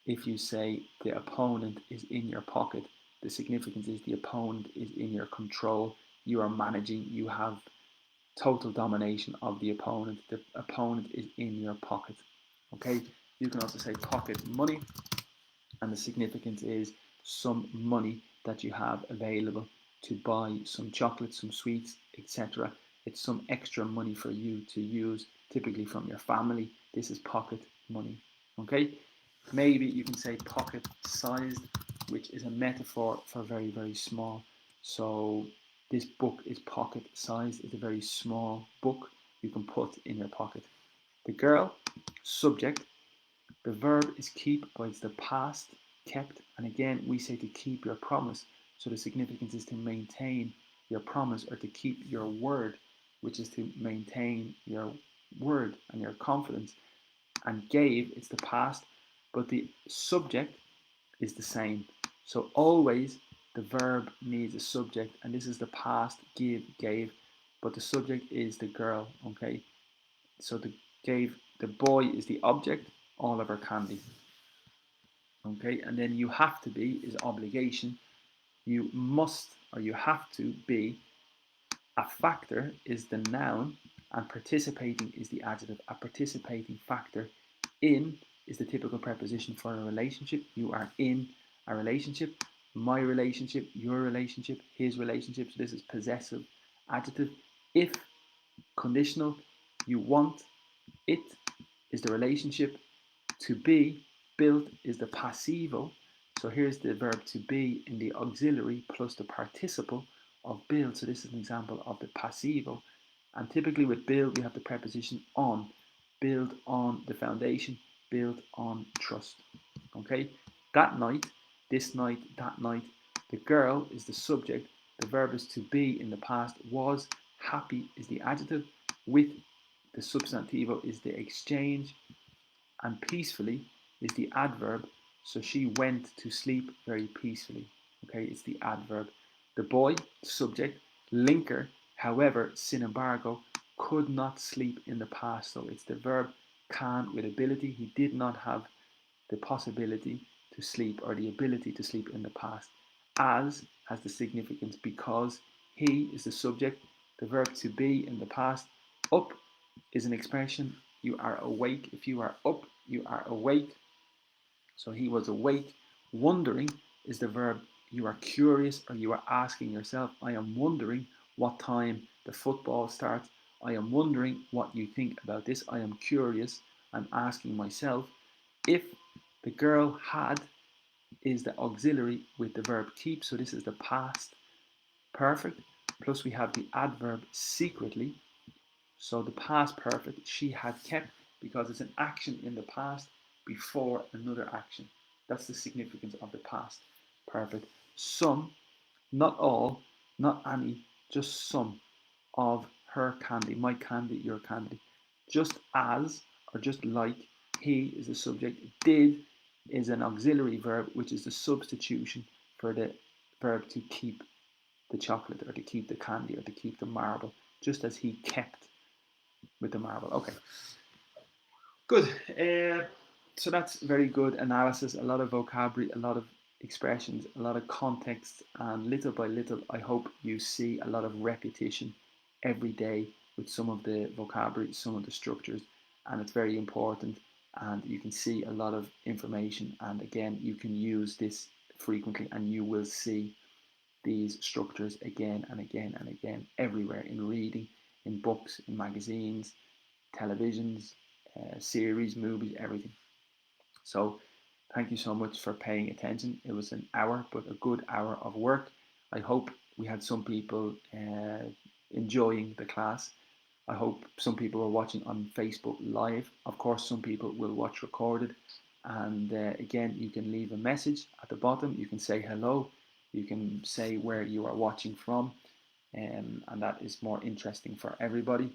if you say the opponent is in your pocket, the significance is the opponent is in your control. You are managing, you have total domination of the opponent. The opponent is in your pocket. Okay, you can also say pocket money, and the significance is some money that you have available to buy some chocolates, some sweets, etc. It's some extra money for you to use, typically from your family. This is pocket money. Okay, maybe you can say pocket sized, which is a metaphor for very, very small. So this book is pocket sized. It's a very small book you can put in your pocket. The girl, subject. The verb is keep, but it's the past, kept. And again, we say to keep your promise. So the significance is to maintain your promise or to keep your word, which is to maintain your word and your confidence. And gave, it's the past, but the subject is the same. So always the verb needs a subject, and this is the past, give, gave, but the subject is the girl. Okay, so the gave, the boy is the object, all of her candy. Okay, and then you have to be is obligation. You must or you have to be. A factor is the noun, and participating is the adjective. A participating factor. In is the typical preposition for a relationship. You are in a relationship. My relationship, your relationship, his relationship. So this is possessive adjective. If, conditional. You want. It is the relationship. To be, built is the passivo. So here's the verb to be in the auxiliary plus the participle of build. So this is an example of the passivo. And typically with build, we have the preposition on. Build on the foundation, build on trust. Okay, that night, this night, that night. The girl is the subject. The verb is to be in the past. Was, happy is the adjective. With, the substantivo is the exchange, and peacefully is the adverb. So she went to sleep very peacefully. Okay, it's the adverb. The boy, subject, linker, however, sin embargo, could not sleep in the past. So it's the verb can with ability. He did not have the possibility to sleep or the ability to sleep in the past. As has the significance because. He is the subject. The verb to be in the past. Up is an expression. You are awake. If you are up, you are awake. So he was awake. Wondering is the verb. You are curious or you are asking yourself, I am wondering what time the football starts. I am wondering what you think about this. I am curious. I'm asking myself. If the girl had is the auxiliary with the verb keep. So this is the past perfect. Plus we have the adverb secretly. So the past perfect, she had kept, because it's an action in the past before another action. That's the significance of the past perfect. Some, not all, not any, just some of her candy, my candy, your candy. Just as, or just like, he is the subject. Did is an auxiliary verb, which is the substitution for the verb to keep the chocolate or to keep the candy or to keep the marble, just as he kept with the marble. Okay, good. So that's very good analysis, a lot of vocabulary, a lot of expressions, a lot of context, and little by little, I hope you see a lot of repetition every day with some of the vocabulary, some of the structures, and it's very important. And you can see a lot of information, and again, you can use this frequently, and you will see these structures again and again and again everywhere in reading, in books, in magazines, televisions, series, movies, everything. So thank you so much for paying attention. It was an hour, but a good hour of work. I hope we had some people enjoying the class. I hope some people are watching on Facebook Live. Of course, some people will watch recorded. And again, you can leave a message at the bottom. You can say hello. You can say where you are watching from. And that is more interesting for everybody.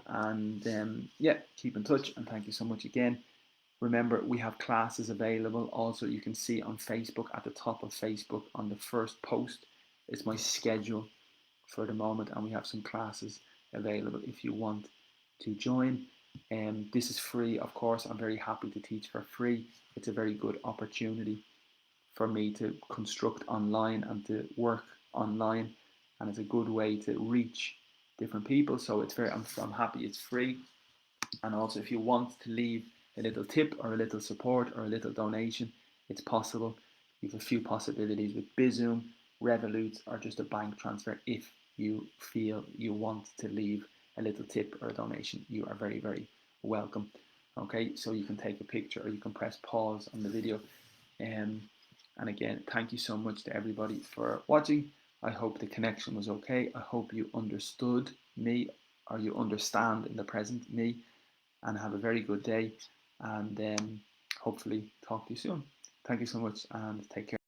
And yeah, keep in touch. And thank you so much again. Remember, we have classes available. Also, you can see on Facebook, at the top of Facebook, on the first post, is my schedule for the moment, and we have some classes available if you want to join. This is free, of course. I'm very happy to teach for free. It's a very good opportunity for me to construct online and to work online, and it's a good way to reach different people. So it's very, I'm happy it's free. And also, if you want to leave a little tip or a little support or a little donation, it's possible. You have a few possibilities with Bizum, Revolut, or just a bank transfer. If you feel you want to leave a little tip or a donation, you are very, very welcome. Okay, so you can take a picture or you can press pause on the video. And again, thank you so much to everybody for watching. I hope the connection was okay. I hope you understood me, or you understand in the present me, and have a very good day, and hopefully talk to you soon. Thank you so much, and take care.